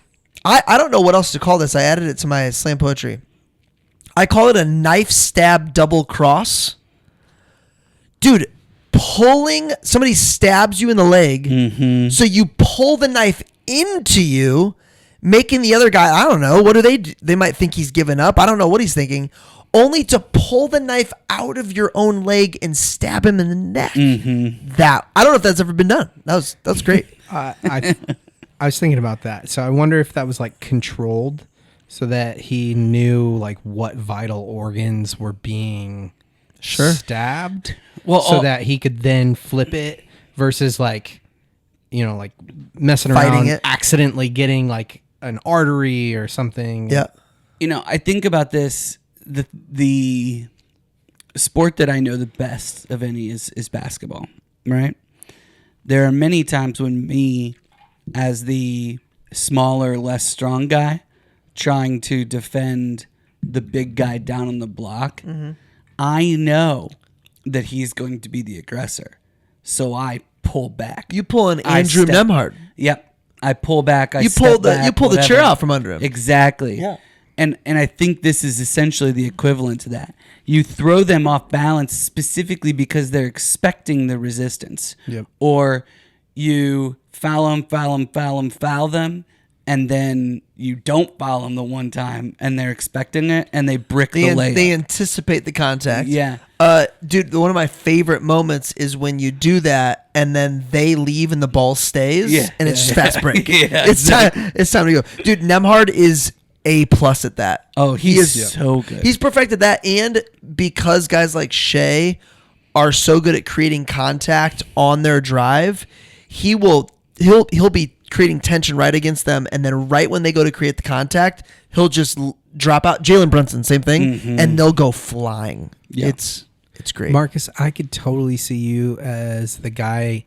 I don't know what else to call this. I added it to my slam poetry. I call it a knife stab double cross. Dude, somebody stabs you in the leg, so you pull the knife into you, making the other guy, I don't know, what do they do? They might think he's given up. I don't know what he's thinking. Only to pull the knife out of your own leg and stab him in the neck. That, I don't know if that's ever been done. That was great. I was thinking about that. So I wonder if that was like controlled so that he knew like what vital organs were being stabbed. Well, so that he could then flip it versus like, like messing Fighting around, it. accidentally getting like an artery or something. Yeah. I think about this. The sport that I know the best of any is basketball, right? There are many times when me, as the smaller, less strong guy, trying to defend the big guy down on the block, I know that he's going to be the aggressor. So I pull back. You pull an I Andrew step- Nemhard. Yep. I pull back. You pull the chair out from under him. Exactly. Yeah. And I think this is essentially the equivalent to that. You throw them off balance specifically because they're expecting the resistance. Yep. Or you foul them, and then you don't foul them the one time, and they're expecting it, and they brick the layup. They anticipate the contact. Yeah. Dude, one of my favorite moments is when you do that and then they leave and the ball stays. Yeah. And it's just fast break. Yeah, It's time to go. Dude, Nemhard is A+ at that. Oh, He he's is so good. He's perfected that, and because guys like Shea are so good at creating contact on their drive, he'll be creating tension right against them, and then right when they go to create the contact, he'll just drop out. Jalen Brunson, same thing, and they'll go flying. Yeah. It's great. Marcus, I could totally see you as the guy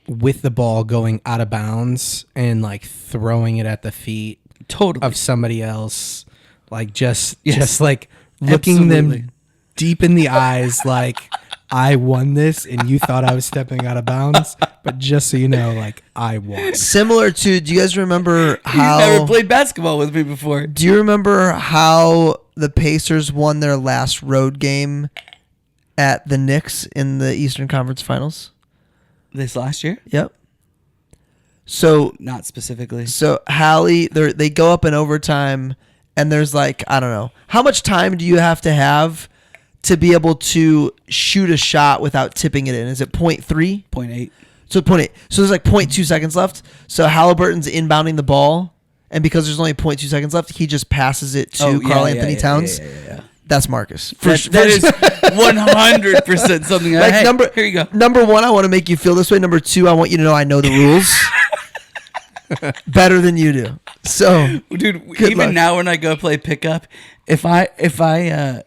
with the ball going out of bounds and like throwing it at the feet Totally. of somebody else, like just Yes. like looking Absolutely. them deep in the eyes, like I won this and you thought I was stepping out of bounds, but just so you know, like I won. Similar to, do you guys remember You've never how? played basketball with me before. Do you remember how the Pacers won their last road game at the Knicks in the Eastern Conference Finals? This last year? Yep. So Not specifically. Hallie, they go up in overtime, and there's like, I don't know, how much time do you have to be able to shoot a shot without tipping it in? Is it 0.3? 0.8. So 0.8. So there's like 0.2 seconds left. So Halliburton's inbounding the ball, and because there's only 0.2 seconds left, he just passes it to Karl Anthony Towns. Yeah. That's Marcus. That is 100% something. Like Hey, number here you go. Number one, I want to make you feel this way. Number two, I want you to know I know the rules better than you do. So, Dude, good even luck. now when I go play pickup, if I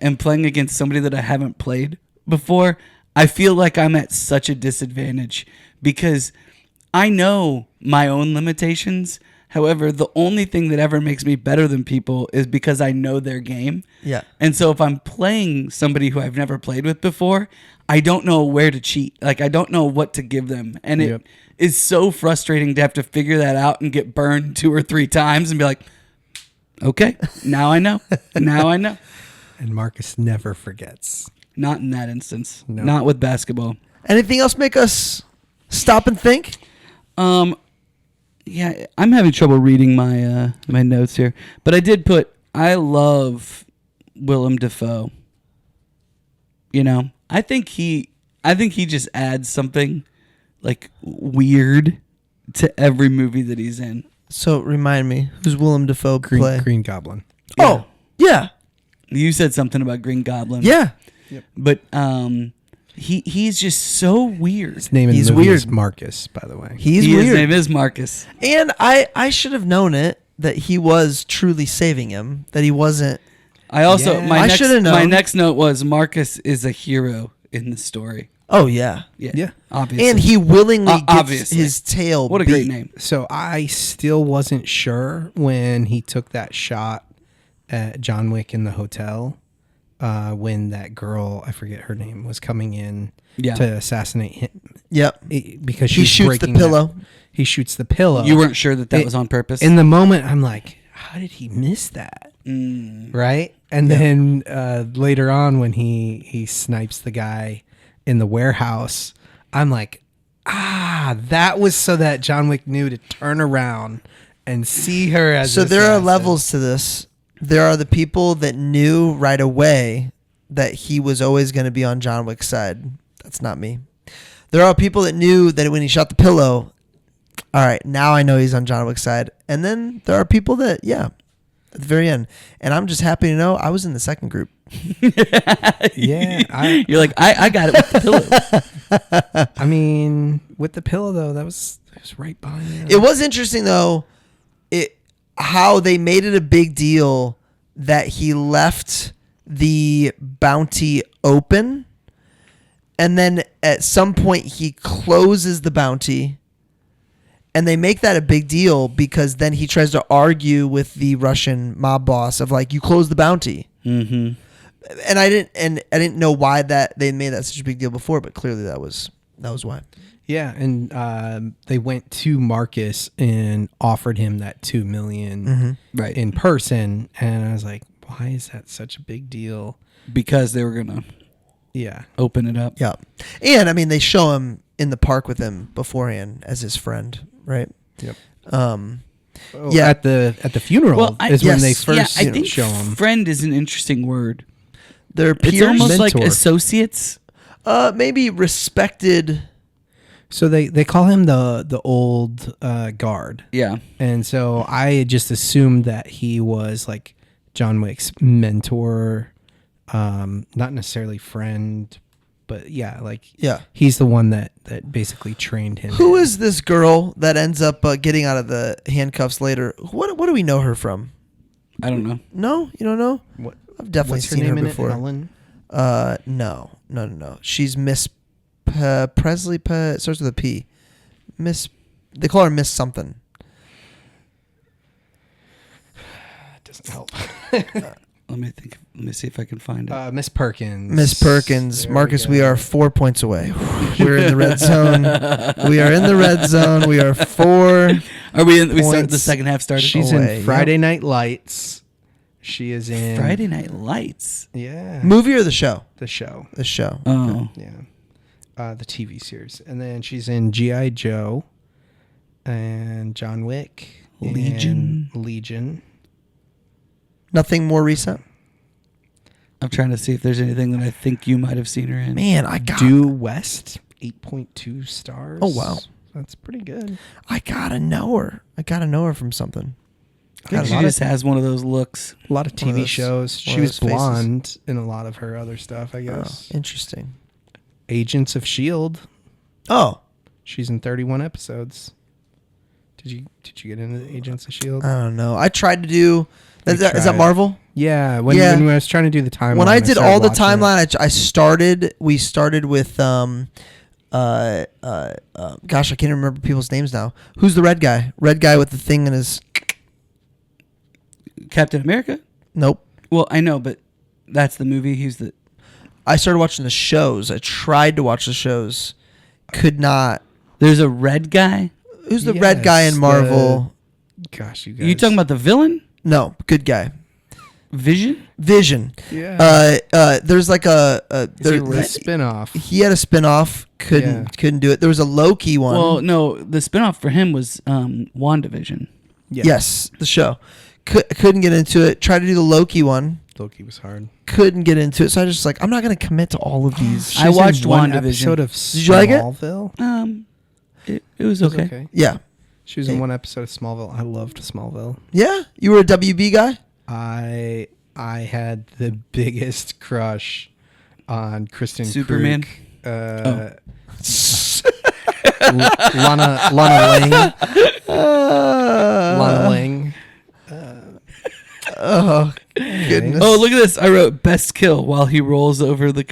am playing against somebody that I haven't played before, I feel like I'm at such a disadvantage because I know my own limitations. However, the only thing that ever makes me better than people is because I know their game. Yeah. And so if I'm playing somebody who I've never played with before, I don't know where to cheat. Like, I don't know what to give them. And it is so frustrating to have to figure that out and get burned 2 or 3 times and be like, okay, now I know. Now I know. And Marcus never forgets. Not in that instance. No. Not with basketball. anything else make us stop and think? Yeah, I'm having trouble reading my my notes here, but I did put I love Willam Defoe. You know, I think he just adds something like weird to every movie that he's in. So remind me, who's Willam Defoe play? Green Goblin. Oh, yeah. You said something about Green Goblin. Yeah. But he's just so weird. His name in He's the movie weird. is Marcus, by the way. His His name is Marcus. And I should have known it, that he was truly saving him, that he wasn't. I also Yeah. my I next should've known. my next note was Marcus is a hero in the story. Oh, yeah. Yeah. Obviously. And he willingly gets Obviously. his tail What a beat. great name. So I still wasn't sure when he took that shot at John Wick in the hotel, when that girl, I forget her name, was coming in to assassinate him. Yep. Because He she's shoots the breaking pillow. He shoots the pillow. You weren't sure that was on purpose? In the moment, I'm like, how did he miss that? Right? And then later on, when he snipes the guy in the warehouse, I'm like, that was so that John Wick knew to turn around and see her as So an there are assassin. levels to this. There are the people that knew right away that he was always going to be on John Wick's side. That's not me. There are people that knew that when he shot the pillow, all right, now I know he's on John Wick's side. And then there are people that, at the very end. And I'm just happy to know I was in the second group. Yeah. You're like, I got it with the pillow. I mean, with the pillow, though, it was right behind you. It was interesting, though, how they made it a big deal that he left the bounty open. And then at some point he closes the bounty. And they make that a big deal because then he tries to argue with the Russian mob boss of like, you closed the bounty. Mm-hmm. And I didn't know why that they made that such a big deal before, but clearly that was why. Yeah, and they went to Marcus and offered him that $2 million Right. in person, and I was like, why is that such a big deal? Because they were going to Yeah. open it up. Yeah. And I mean they show him in the park with him beforehand as his friend, right? Yep. Yeah. At the funeral Well, is when they yes. first I think show him. friend is an interesting word. They're It's peers, almost like Mentor. associates. maybe respected. So they call him the old guard. Yeah. And so I just assumed that he was like John Wick's mentor, not necessarily friend, but Yeah. he's the one that basically trained him. Who is this girl that ends up getting out of the handcuffs later? What do we know her from? I don't know. No, you don't know? What? I've definitely What's her seen her name in before. it? Helen? No. She's Miss Presley. It starts with a P. Miss. They call her Miss something. Doesn't help. Let me think. Let me see if I can find it. Miss Perkins. Miss Perkins. There Marcus, we we go. are 4 points away. We're in the red zone. We are in the red zone. We are 4. Are we in? We start points. the second half started. She's away, in Friday Night Lights. She is in Friday Night Lights. Yeah. Movie or the show? The show. The show. Oh, Yeah. The TV series. And then she's in G.I. Joe and John Wick. Legion. And Legion. Nothing more recent? I'm trying to see if there's anything that I think you might have seen her in. Man, I got Due West, 8.2 stars. Oh, wow. That's pretty good. I gotta know her. I gotta know her from something. I think she just has one of those looks. A lot of One of TV those- shows. one She of was those faces. blonde in a lot of her other stuff, I Oh, guess. interesting. Agents of S.H.I.E.L.D. Oh, She's in 31 episodes. Did you get into the Agents of S.H.I.E.L.D.? I don't know. I tried to do. We Is that tried. Marvel? Yeah, when I was trying to do the timeline. When I did started all the watching it. timeline, we started with gosh, I can't remember people's names now. Who's the red guy? Red guy with the thing in his. Captain America? Nope. Well, I know, but that's the movie. He's the. I started watching the shows. I tried to watch the shows. Could not. There's a red guy. Who's the red guy in Yes, Marvel? Gosh, you Are guys. you talking about the villain? No, good guy. Vision? Vision. Yeah. There's like a There was a spin-off. he had a spinoff. Couldn't do it. There was a Loki one. Well, no, the spinoff for him was WandaVision. Yeah. Yes, the show. Couldn't get into it. Tried to do the Loki one. Loki was hard. Couldn't get into it. So I just like, I'm not going to commit to all of these. I watched in one WandaVision. episode of Did you like it? Smallville. It was It was okay. Yeah. She was in one episode of Smallville. I loved Smallville. Yeah? You were a WB guy? I had the biggest crush on Kristen Superman? Krug. Lana Lang. Lana Lang. Oh, goodness. Oh, look at this! I wrote best kill while he rolls over the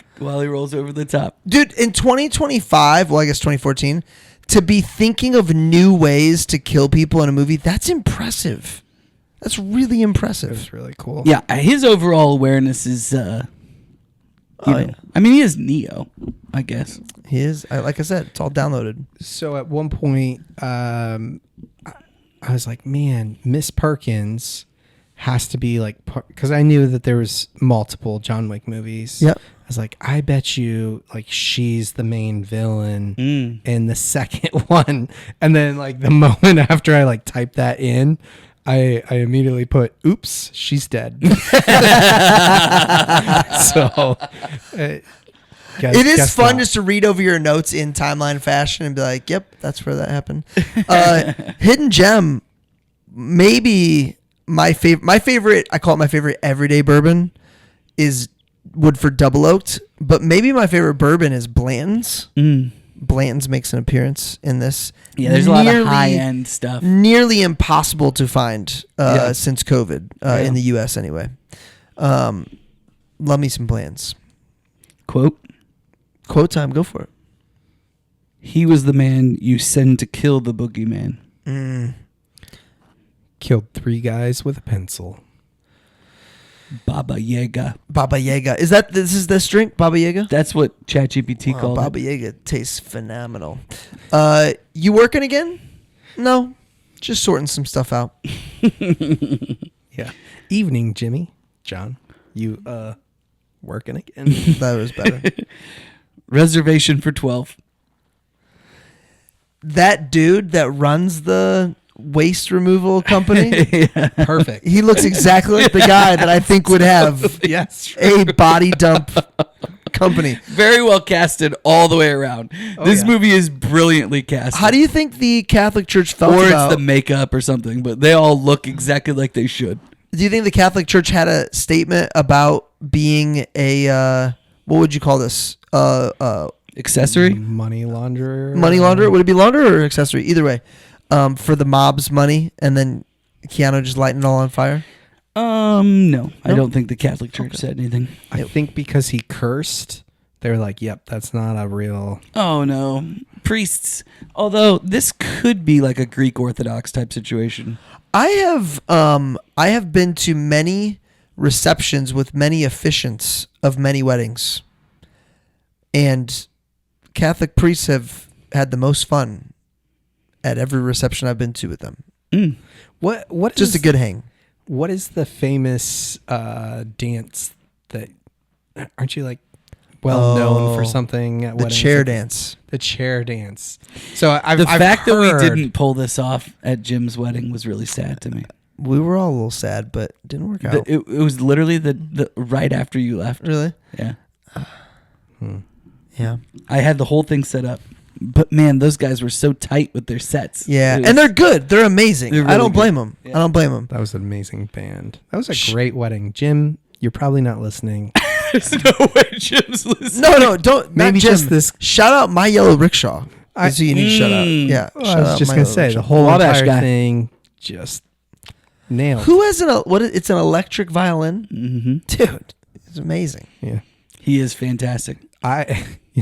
top. Dude, in 2025, well, I guess 2014, to be thinking of new ways to kill people in a movie, that's impressive. That's really It impressive. was really cool. Yeah, his overall awareness is. Yeah. I mean, he is Neo, I guess. He is, like I said, it's all downloaded. So at one point, I was like, man, Miss Perkins has to be like, because I knew that there was multiple John Wick movies. Yep. I was like, I bet you like she's the main villain in the second one. And then like the moment after I like typed that in, I immediately put, oops, she's dead. So It is fun just to read over your notes in timeline fashion and be like, yep, that's where that happened. Hidden Gem, maybe my favorite, I call it my favorite everyday bourbon, is Woodford Double Oaked, but maybe my favorite bourbon is Blanton's. Blanton's makes an appearance in this. Yeah, there's a lot of high-end stuff. Nearly impossible to find since COVID, in the U.S. anyway. Love me some Blanton's. Quote Time, go for it. He was the man you send to kill the boogeyman. Killed 3 guys with a pencil. Baba Yaga. Baba Yaga. This is this drink, Baba Yaga? That's what ChatGPT called Baba it. Yaga tastes phenomenal. You working again? No. Just sorting some stuff out. Yeah. Evening, Jimmy. John, you working again? That was better. Reservation for 12. That dude that runs the waste removal company, Perfect. he looks exactly like the guy that I think would have Yes. a body dump company. Very well casted all the way around. This movie is brilliantly casted. How do you think the Catholic Church felt or about... it's the makeup or something, but they all look exactly like they should. Do you think the Catholic Church had a statement about being a... what would you call this? Accessory? Money launderer. Money launderer? Would it be launderer or accessory? Either way. For the mob's money, and then Keanu just lighting it all on fire? No. I don't think the Catholic Church said anything. I think because he cursed, they were like, yep, that's not a real... Oh, no. Priests. Although, this could be like a Greek Orthodox type situation. I have been to many receptions with many officiants of many weddings, and Catholic priests have had the most fun at every reception I've been to with them. What Just a good hang. What is the famous dance that... Aren't you like well known for something at The weddings? chair dance. The chair dance. So I've The fact that we heard- didn't pull this off at Jim's wedding was really sad to me. We were all a little sad, but it didn't work out. It was literally the right after you left. Really? Yeah. Yeah. I had the whole thing set up. But man, those guys were so tight with their sets. Yeah, It was- and they're good. They're amazing. They're I really don't blame good. them. Yeah. I don't blame them. That was an amazing band. That was a great wedding. Jim, you're probably not listening. There's no way Jim's listening. No, don't. Maybe not Jim. just this- Shout out My Yellow Rickshaw. That's who you need to shout out. Yeah. Well, shout I was out just My going to Yellow say, Rickshaw. the whole Wabash entire guy. thing just nailed. Who has it's an electric violin? Mm-hmm. Dude, it's amazing. Yeah. He is fantastic.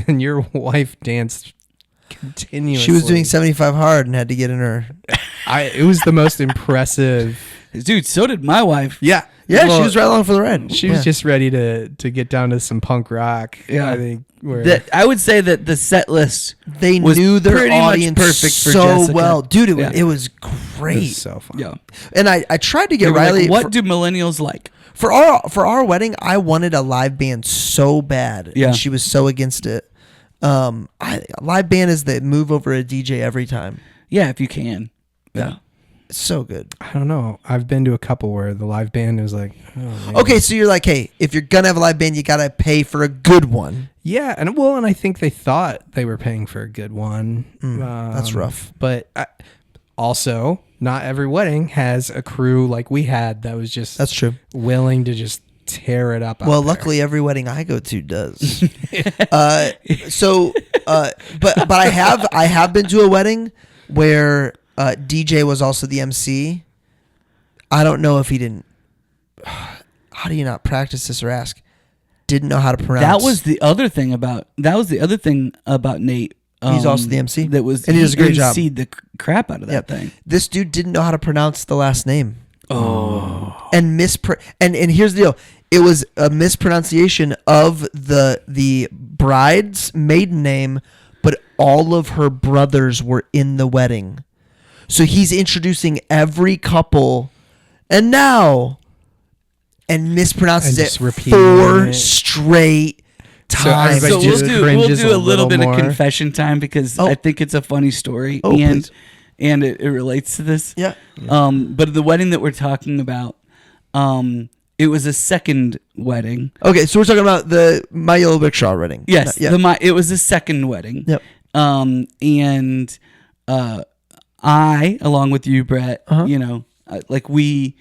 And your wife danced continuously. She was doing 75 hard and had to get in her. It was the most impressive. Dude, so did my wife. Yeah. Yeah, Well, she was right along for the ride. She was just ready to get down to some punk rock. Yeah. I think. I would say that the set list They was knew their pretty much audience perfect for so Jessica. well. Dude, Yeah. it was it great. was so fun. Yeah. And I tried to get They were Riley like, what for, do millennials like? for our wedding. I wanted a live band so bad, Yeah. and she was so against it. A live band is the move over a DJ every time. Yeah, if you can. Yeah. It's so good. I don't know. I've been to a couple where the live band was like, oh, man. Okay, so you're like, hey, if you're gonna have a live band, you gotta pay for a good one. Yeah, and I think they thought they were paying for a good one. That's rough. But also, not every wedding has a crew like we had that was just That's true. willing to just tear it up. Well, out there. luckily, every wedding I go to does. But I have been to a wedding where DJ was also the MC. I don't know if he didn't. How do you not practice this or ask? Didn't know how to pronounce. That was the other thing about Nate. He's also the MC. That was And he does a great job. MC'd the crap out of that Yep. thing. This dude didn't know how to pronounce the last name. Oh. And and here's the deal. It was a mispronunciation of the bride's maiden name, but all of her brothers were in the wedding. So he's introducing every couple and mispronounces And just it repeating 4 it. straight times. everybody So just we'll cringes do a a little bit little of more. confession time because Oh. I think it's a funny story Oh, please. and it relates to this. Yeah. But the wedding that we're talking about, it was a second wedding. Okay, so we're talking about the My Yellow Rickshaw wedding. Yes, Yeah. it was a second wedding. Yep. And I, along with you, Brett, Uh-huh. like we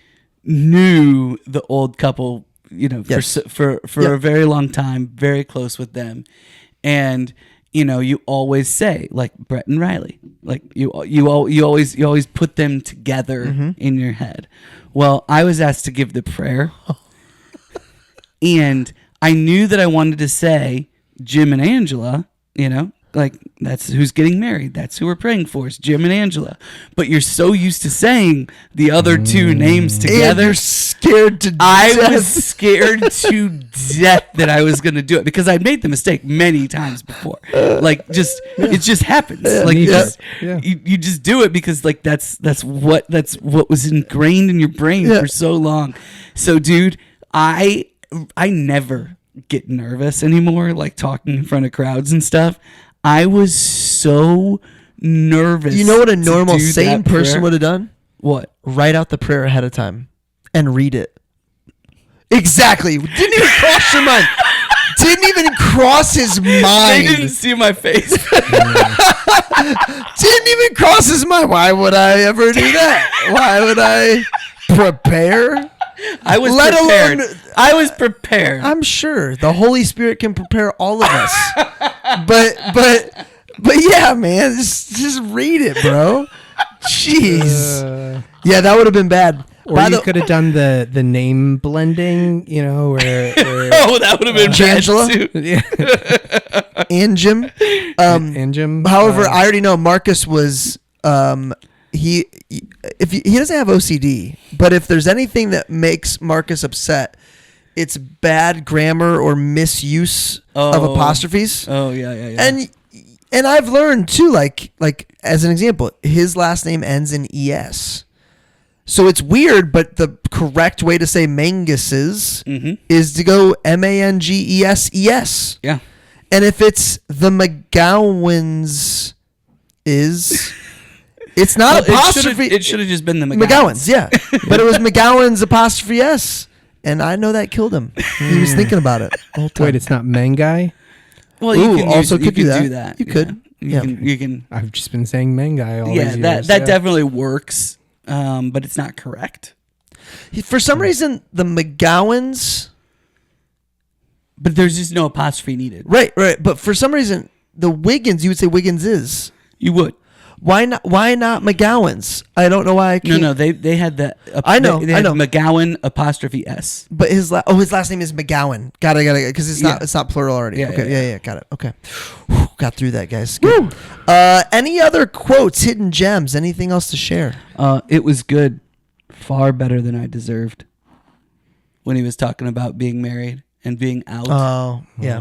knew the old couple, Yes. for Yep. a very long time, very close with them, and you always say like Brett and Riley, like you always put them together Mm-hmm. in your head. Well, I was asked to give the prayer, and I knew that I wanted to say Jim and Angela, like that's who's getting married. That's who we're praying for. It's Jim and Angela. But you're so used to saying the other two names And together. you're scared to I death. was scared to death that I was going to do it because I'd made the mistake many times before. Like it just happens. Like Yeah. you just do it because like that's what was ingrained in your brain Yeah. for so long. So dude, I never get nervous anymore, like talking in front of crowds and stuff. I was so nervous. You know what a to normal, do sane that person prayer. would have done? What? Write out the prayer ahead of time and read it. Exactly. Didn't even cross your mind. Didn't even cross his They mind. didn't see my face. Didn't even cross his mind. Why would I ever do that? Why would I prepare? I was Let prepared. alone- I was prepared. I'm sure the Holy Spirit can prepare all of us. but yeah, man, just read it, bro. Jeez. Yeah, that would have been bad. Or By you the- could have done the name blending, where oh, that would have been bad Jangela? too. yeah, and Jim. and Jim. However, I already know Marcus was he doesn't have OCD, but if there's anything that makes Marcus upset, it's bad grammar or misuse of Oh. apostrophes. Oh yeah. And I've learned too, like as an example, his last name ends in es. So it's weird, but the correct way to say Mangus's is to go Manges. Yeah. And if it's the McGowans it's not apostrophe. It should have just been the McGowans, yeah. But it was McGowan's apostrophe S. And I know that killed him. He was thinking about it the whole time. Wait, it's not Mangai. Well, Ooh, you can also you could can do that. do that. You could. You can. I've just been saying Mangai all Yeah, these that years. definitely works, but it's not correct. For some reason, the McGowans. But there's just no apostrophe needed. Right. But for some reason, the Wiggins, you would say Wiggins is. You would. Why not McGowans? I don't know why I can't. No, they had the. I know. They had McGowan apostrophe S. But his last name is McGowan. Got it. Because it's not plural already. Yeah, okay. yeah. Yeah. Got it. Okay. Whew, got through that, guys. Good. Any other quotes, hidden gems? Anything else to share? It was good, far better than I deserved. When he was talking about being married and being out. Oh, yeah.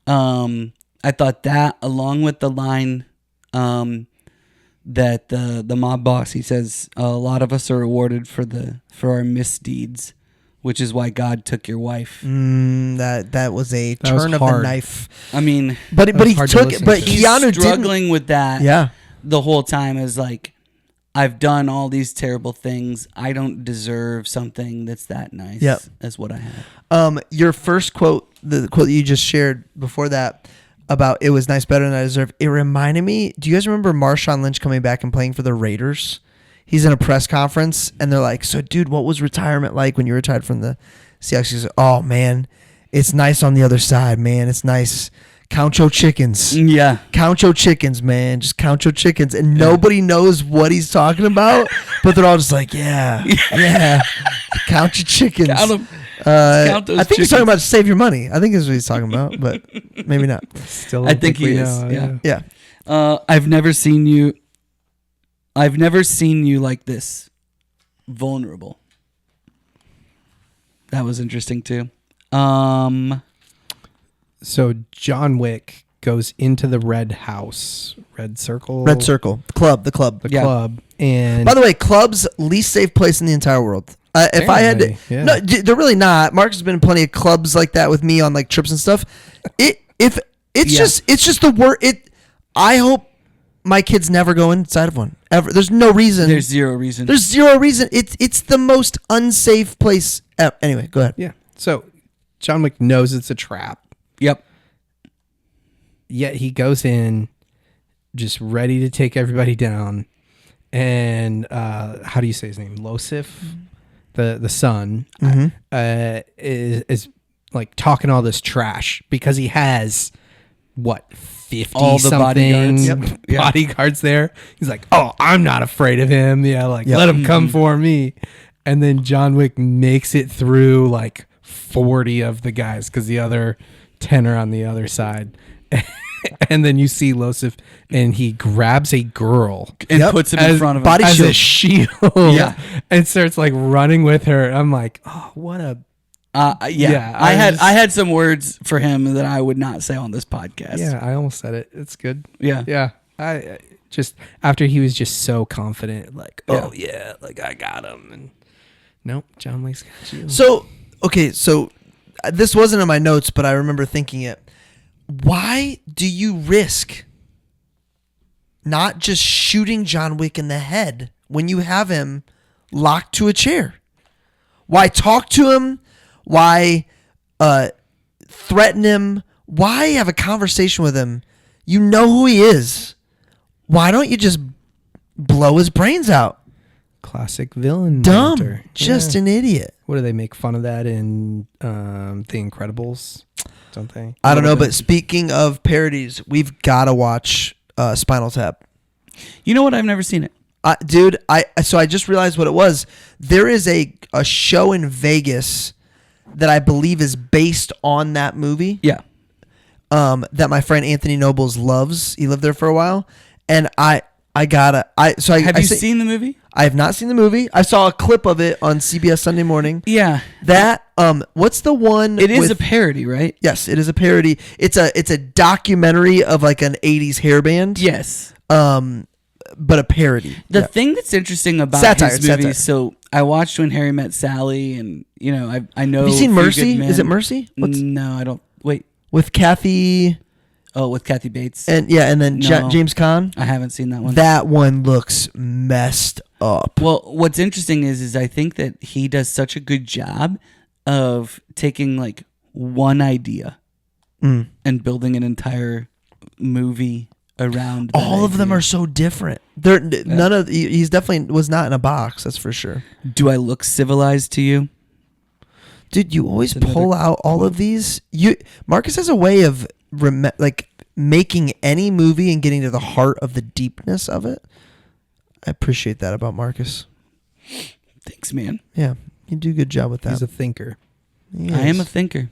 I thought that, along with the line, that the mob boss, he says, a lot of us are rewarded for our misdeeds, which is why God took your wife. That was a That was turn of the hard. knife. I mean, But he hard to took listen it. But to. he's Keanu didn't. struggling with that Yeah. the whole time, as like, I've done all these terrible things. I don't deserve something that's that nice Yep. as what I have. Your first quote, the quote that you just shared before that about it was nice, better than I deserve. It reminded me. Do you guys remember Marshawn Lynch coming back and playing for the Raiders? He's in a press conference and they're like, "So, dude, what was retirement like when you retired from the Seahawks?" He's like, "Oh man, it's nice on the other side, man. It's nice. Count your chickens." Yeah. Count your chickens, man. Just count your chickens. And nobody knows what he's talking about, but they're all just like, yeah. Count your chickens. Count 'em. I Count those think he's chickens. talking about save your money. I think is what he's talking about, but maybe not. Still I don't think he we is, know, yeah. Yeah. I've never seen you like this vulnerable. That was interesting too. So John Wick goes into the Red Circle, The club. the Yeah. club, and By the way, club's least safe place in the entire world. If I had to, Apparently, yeah. no, they're really not. Mark's has been in plenty of clubs like that with me on like trips and stuff. It's just the word. I hope my kids never go inside of one ever. There's no reason. There's zero reason. There's zero reason. It's the most unsafe place ever. Anyway, go ahead. yeah. So John Wick knows it's a trap, Yep. yet he goes in just ready to take everybody down. And how do you say his name? Losif, the son, is like talking all this trash because he has what 50 All the something bodyguards. Yep. Yeah. bodyguards there. He's like, oh, I'm not afraid of him. Yeah, like Yep. let him come for me. And then John Wick makes it through like 40 of the guys because the other 10 are on the other side. And then you see Losif, and he grabs a girl And puts him in front of him. Body as shield. a shield, Yeah. and starts like running with her. I'm like, oh, what a Yeah. I had some words for him that I would not say on this podcast. yeah. I almost said it. It's good. Yeah. Yeah. I just after he was just so confident, like, oh yeah, like I got him, and nope, John Wick's got you. So this wasn't in my notes, but I remember thinking it. Why do you risk not just shooting John Wick in the head when you have him locked to a chair? Why talk to him? Why threaten him? Why have a conversation with him? You know who he is. Why don't you just blow his brains out? Classic villain. Dumb. banter. Just Yeah. an idiot. What do they make fun of that in The Incredibles? Don't they? I don't know, little bit. but speaking of parodies, we've got to watch Spinal Tap. You know what? I've never seen it. Dude, so I just realized what it was. There is a show in Vegas that I believe is based on that movie. Yeah. That my friend Anthony Nobles loves. He lived there for a while, and have Have you seen the movie? I have not seen the movie. I saw a clip of it on CBS Sunday Morning. Yeah. That what's the one? It is with- a parody, right? Yes, it is a parody. It's a documentary of like an 80s hair band. Yes. But a parody. The Yeah. thing that's interesting about Satire, his it's movies, satire. so I watched When Harry Met Sally, and I know. Have you seen Few Good Mercy? Men. Is it Mercy? No, I don't. Wait. With Kathy Oh, with Kathy Bates. and then No. James Caan? I haven't seen that one. That one looks messed up. Well, what's interesting is I think that he does such a good job of taking like one idea Mm. and building an entire movie around. that All of them idea. are so different. They're none of. He's definitely was not in a box. That's for sure. Do I look civilized to you? Dude, you always That's pull another out all of these. Marcus has a way of like making any movie and getting to the heart of the deepness of it. I appreciate that about Marcus. Thanks, man. Yeah, you do a good job with that. He's a thinker. He I am a is. thinker.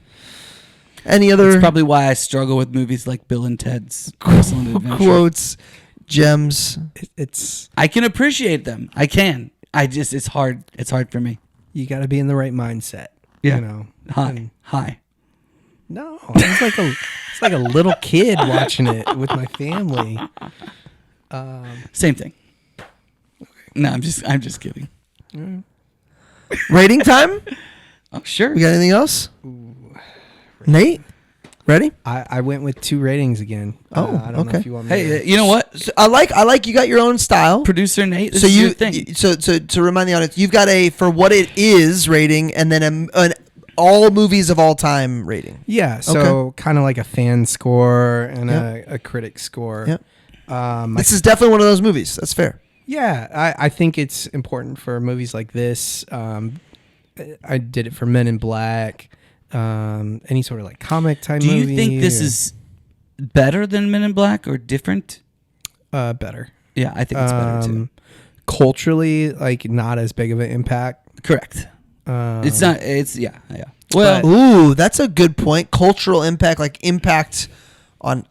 Any That's other probably why I struggle with movies like Bill and Ted's Excellent Adventure. quotes, gems? It's I can appreciate them. I can. It's hard. It's hard for me. you got to be in the right mindset. Yeah. You know. Hi. And- Hi. no, it's like a little kid watching it with my family. Same thing. No, I'm just kidding. Rating time? Oh, sure. We got anything else? Nate, ready? I went with 2 ratings again. Oh, I don't know okay. if you want me Hey, to. you know what? So I like you got your own style. Producer Nate, this So is you your thing. so to remind the audience, you've got a for what it is rating, and then an all movies of all time rating. Yeah, so kind of like a fan score and a critic score. Yep. My This is definitely one of those movies. That's fair. Yeah, I think it's important for movies like this. I did it for Men in Black, any sort of like comic type Do movie. you think this is better than Men in Black or different? better? Yeah, I think it's better too. Culturally, like not as big of an impact. Correct. Um, It's not. It's yeah. Well, Ooh, that's a good point. Cultural impact, like impact on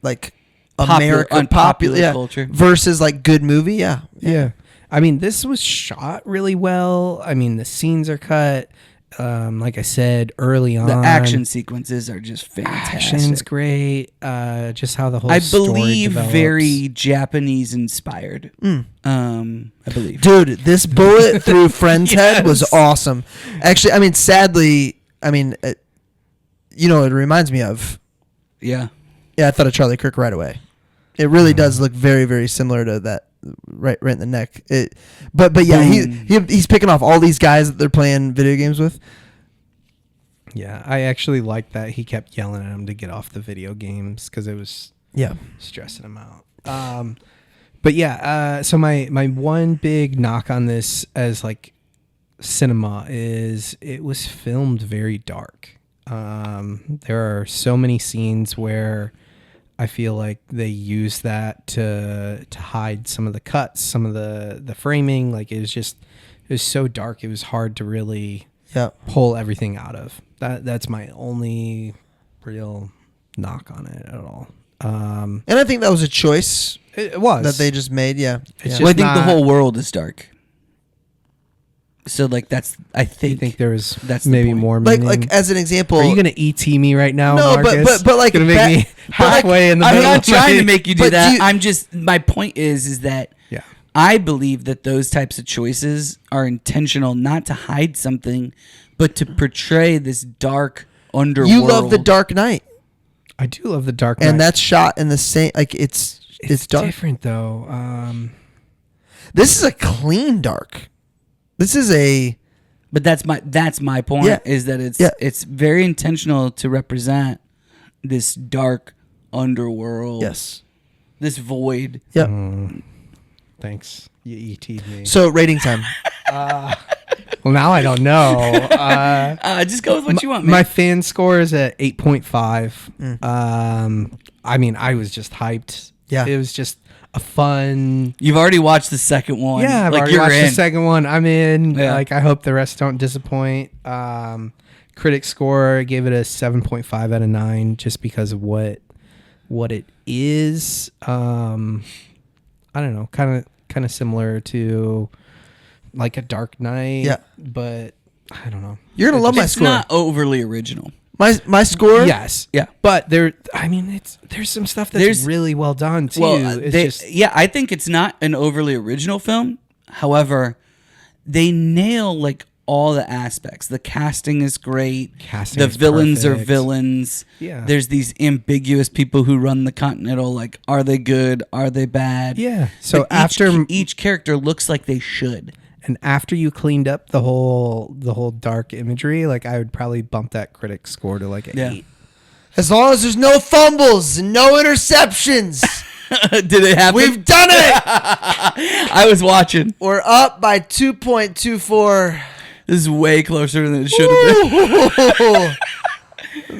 like America, unpopular yeah, culture. versus like good movie. Yeah. Yeah. I mean, this was shot really well. I mean, the scenes are cut. Like I said early on, the action sequences are just fantastic. action's great. Just how the whole I story believe develops. very Japanese inspired. Mm. I believe. Dude, this bullet through Friend's head was Yes. awesome. Actually, I mean, sadly, it reminds me of. Yeah. Yeah, I thought of Charlie Kirk right away. It really does look very, very similar to that, right in the neck. But yeah, he's picking off all these guys that they're playing video games with. Yeah, I actually liked that he kept yelling at him to get off the video games because it was Yeah, stressing him out. But yeah, so my one big knock on this as like cinema is it was filmed very dark. There are so many scenes where I feel like they use that to hide some of the cuts, some of the framing. Like it was so dark, it was hard to really yeah. pull everything out of. That's my only real knock on it at all. And I think that was a choice It was that they just made. Yeah, It's yeah. Well, I just think the not- whole world is dark. So like that's I I think, think there was that's the maybe point. more like meaning. as an example. Are you gonna ET me right now, No, Marcus? but like gonna make that- me but like- halfway in the I'm middle. not of trying my- to make you do But that. do you- I'm just my point is that Yeah, I believe that those types of choices are intentional, not to hide something, but to portray this dark underworld. you love the Dark Knight, I do love the Dark Knight. and that's shot in the same. Like it's dark. different though. This is a clean dark. This is a But that's my point. Yeah. Is that Yeah. it's very intentional to represent this dark underworld. yes. This void. Yep. Thanks, you ET'd me. So rating time. Well, now I don't know. Just go with what you want, man. My fan score is at 8.5. I mean, I was just hyped. Yeah. It was just a fun. You've already watched the second one. Yeah, I've like already you're watched in. the second one. I'm in. Yeah. Like, I hope the rest don't disappoint. Critic score, I gave it a 7.5 out of 9 just because of what it is. I don't know, kind of similar to like a Dark Knight. Yeah. But I don't know. You're gonna love my It's score. not overly original. My score. Yes. Yeah. But there's some stuff that's There's- really well done too. Well, It's I think it's not an overly original film. However, they nail like all the aspects. The casting is great. Casting the is villains are perfect. villains. Yeah. There's these ambiguous people who run the Continental. Like, are they good? Are they bad? Yeah. So But after each character looks like they should. and after you cleaned up the whole dark imagery, like I would probably bump that critic score to like an Yeah. 8. As long as there's no fumbles and no interceptions, Did it happen? we've done it. I was watching. We're up by 2.24. This is way closer than it should have been.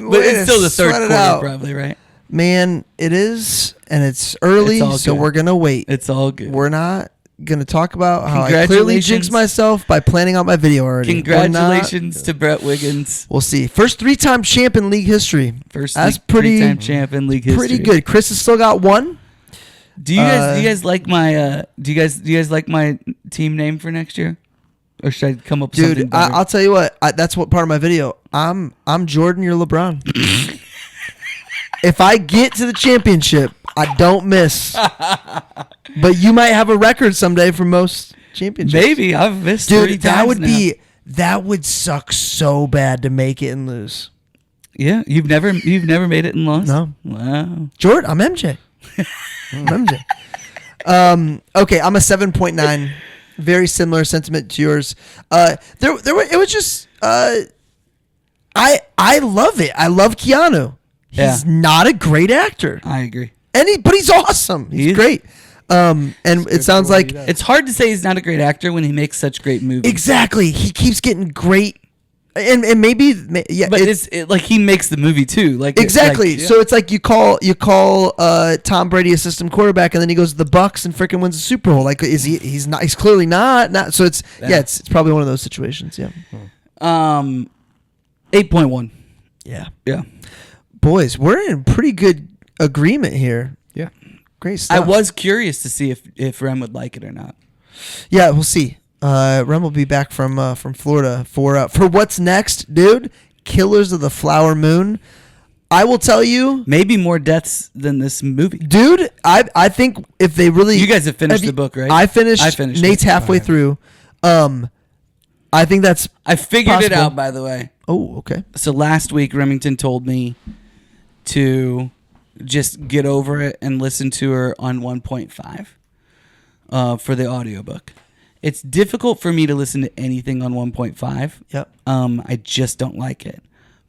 But it's still the third quarter, probably, right? Man, it is, and it's early, It's all so good. we're gonna wait. It's all good. We're not gonna talk about how I clearly Congratulations. jinxed myself by planning out my video already. Congratulations to Brett Wiggins. We'll see. First 3-time champ in league history. First That's pretty three-time champ in league history. pretty good. Chris has still got one. Do you guys like my do you guys like my team name for next year? Or should I come up with something Dude, better? I'll tell you what. That's what part of my video. I'm Jordan. You're LeBron. If I get to the championship, I don't miss. But you might have a record someday for most championships. Maybe I've missed Dude, 3 that times would now. that would suck so bad to make it and lose. Yeah, you've never made it and lost? No. Wow. Jordan, I'm MJ. I'm MJ. Okay, I'm a 7.9. Very similar sentiment to yours. It was just I love it. I love Keanu. He's not a great actor. I agree. But he's awesome. He's great. And it sounds like It's hard to say he's not a great actor when he makes such great movies. exactly he keeps getting great, and maybe yeah. But it's like he makes the movie too. Like Exactly. like, So it's like you call Tom Brady a system quarterback, and then he goes to the Bucks and freaking wins the Super Bowl. Like, is he? He's not. He's clearly not. So it's it's probably one of those situations. Yeah. 8.1. Yeah. Yeah. Boys, we're in pretty good agreement here. Yeah. Great stuff. I was curious to see if Rem would like it or not. Yeah, we'll see. Rem will be back from Florida for what's next, dude. Killers of the Flower Moon. I will tell you, Maybe more deaths than this movie. dude. I think if they really, You guys have finished the book, right? I finished. I finished Nate's it. halfway through. I think that's. I figured it possible. out, by the way. Oh, okay. So last week, Remington told me to just get over it and listen to her on 1.5 for the audiobook. It's difficult for me to listen to anything on 1.5. Yep. I just don't like it.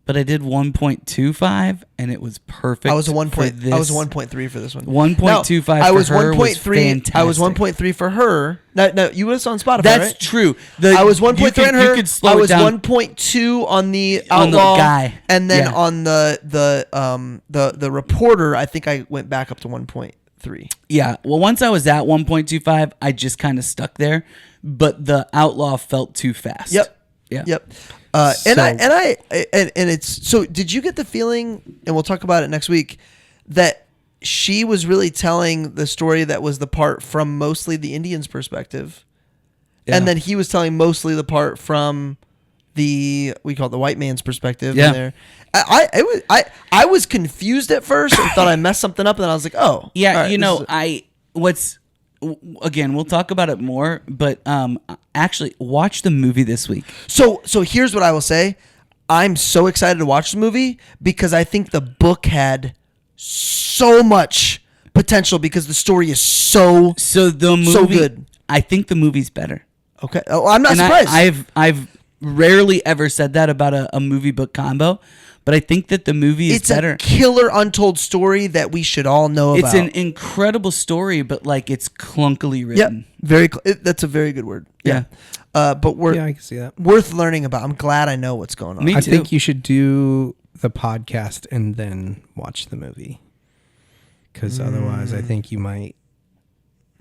But I did 1.25 and it was perfect. I was a 1. for I was a this. 1.3 for this one. 1.25 for I was her was 1.3. I was fantastic. 1.3 for her. No, you was on Spotify, That's right? true. I was 1.3 on her. You could slow I it was down. 1.2 on the On the outlaw guy. and then Yeah. on the reporter. I think I went back up to 1.3. Yeah. Well, once I was at 1.25, I just kind of stuck there. But the outlaw felt too fast. Yep. Yeah. Yep. So- And it's so. Did you get the feeling? And we'll talk about it next week. That she was really telling the story that was the part from mostly the Indians' perspective, Yeah. and then he was telling mostly the part from we call it the white man's perspective. Yeah. In there. I was confused at first and thought I messed something up, and then I was like, oh, Yeah, all right, you this know, is again, we'll talk about it more, but actually watch the movie this week. So here's what I will say. I'm so excited to watch the movie because I think the book had so much potential because the story is so The movie, so good. I think the movie's better. Okay. Oh, I'm not And surprised. I've rarely ever said that about a movie book combo, but I think that the movie is it's better. a killer untold story that we should all know It's about. an incredible story, but like it's clunkily Yep. written. That's a very good word. Yeah. But Yeah, I can see that. worth learning about. I'm glad I know what's going on. Me I too. think you should do the podcast and then watch the movie. Because otherwise, I think you might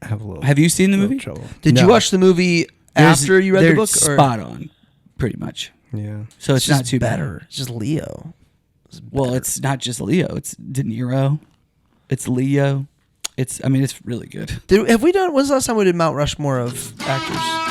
have a little. Have you seen the little movie? trouble. Did you No. watch the movie after you read the they're book? Or? spot on, pretty much. Yeah. So it's just not too bad. better. It's just Leo. Well, it's not just Leo. It's De Niro. It's Leo. It's really good. Have we done? When's the last time we did Mount Rushmore of actors?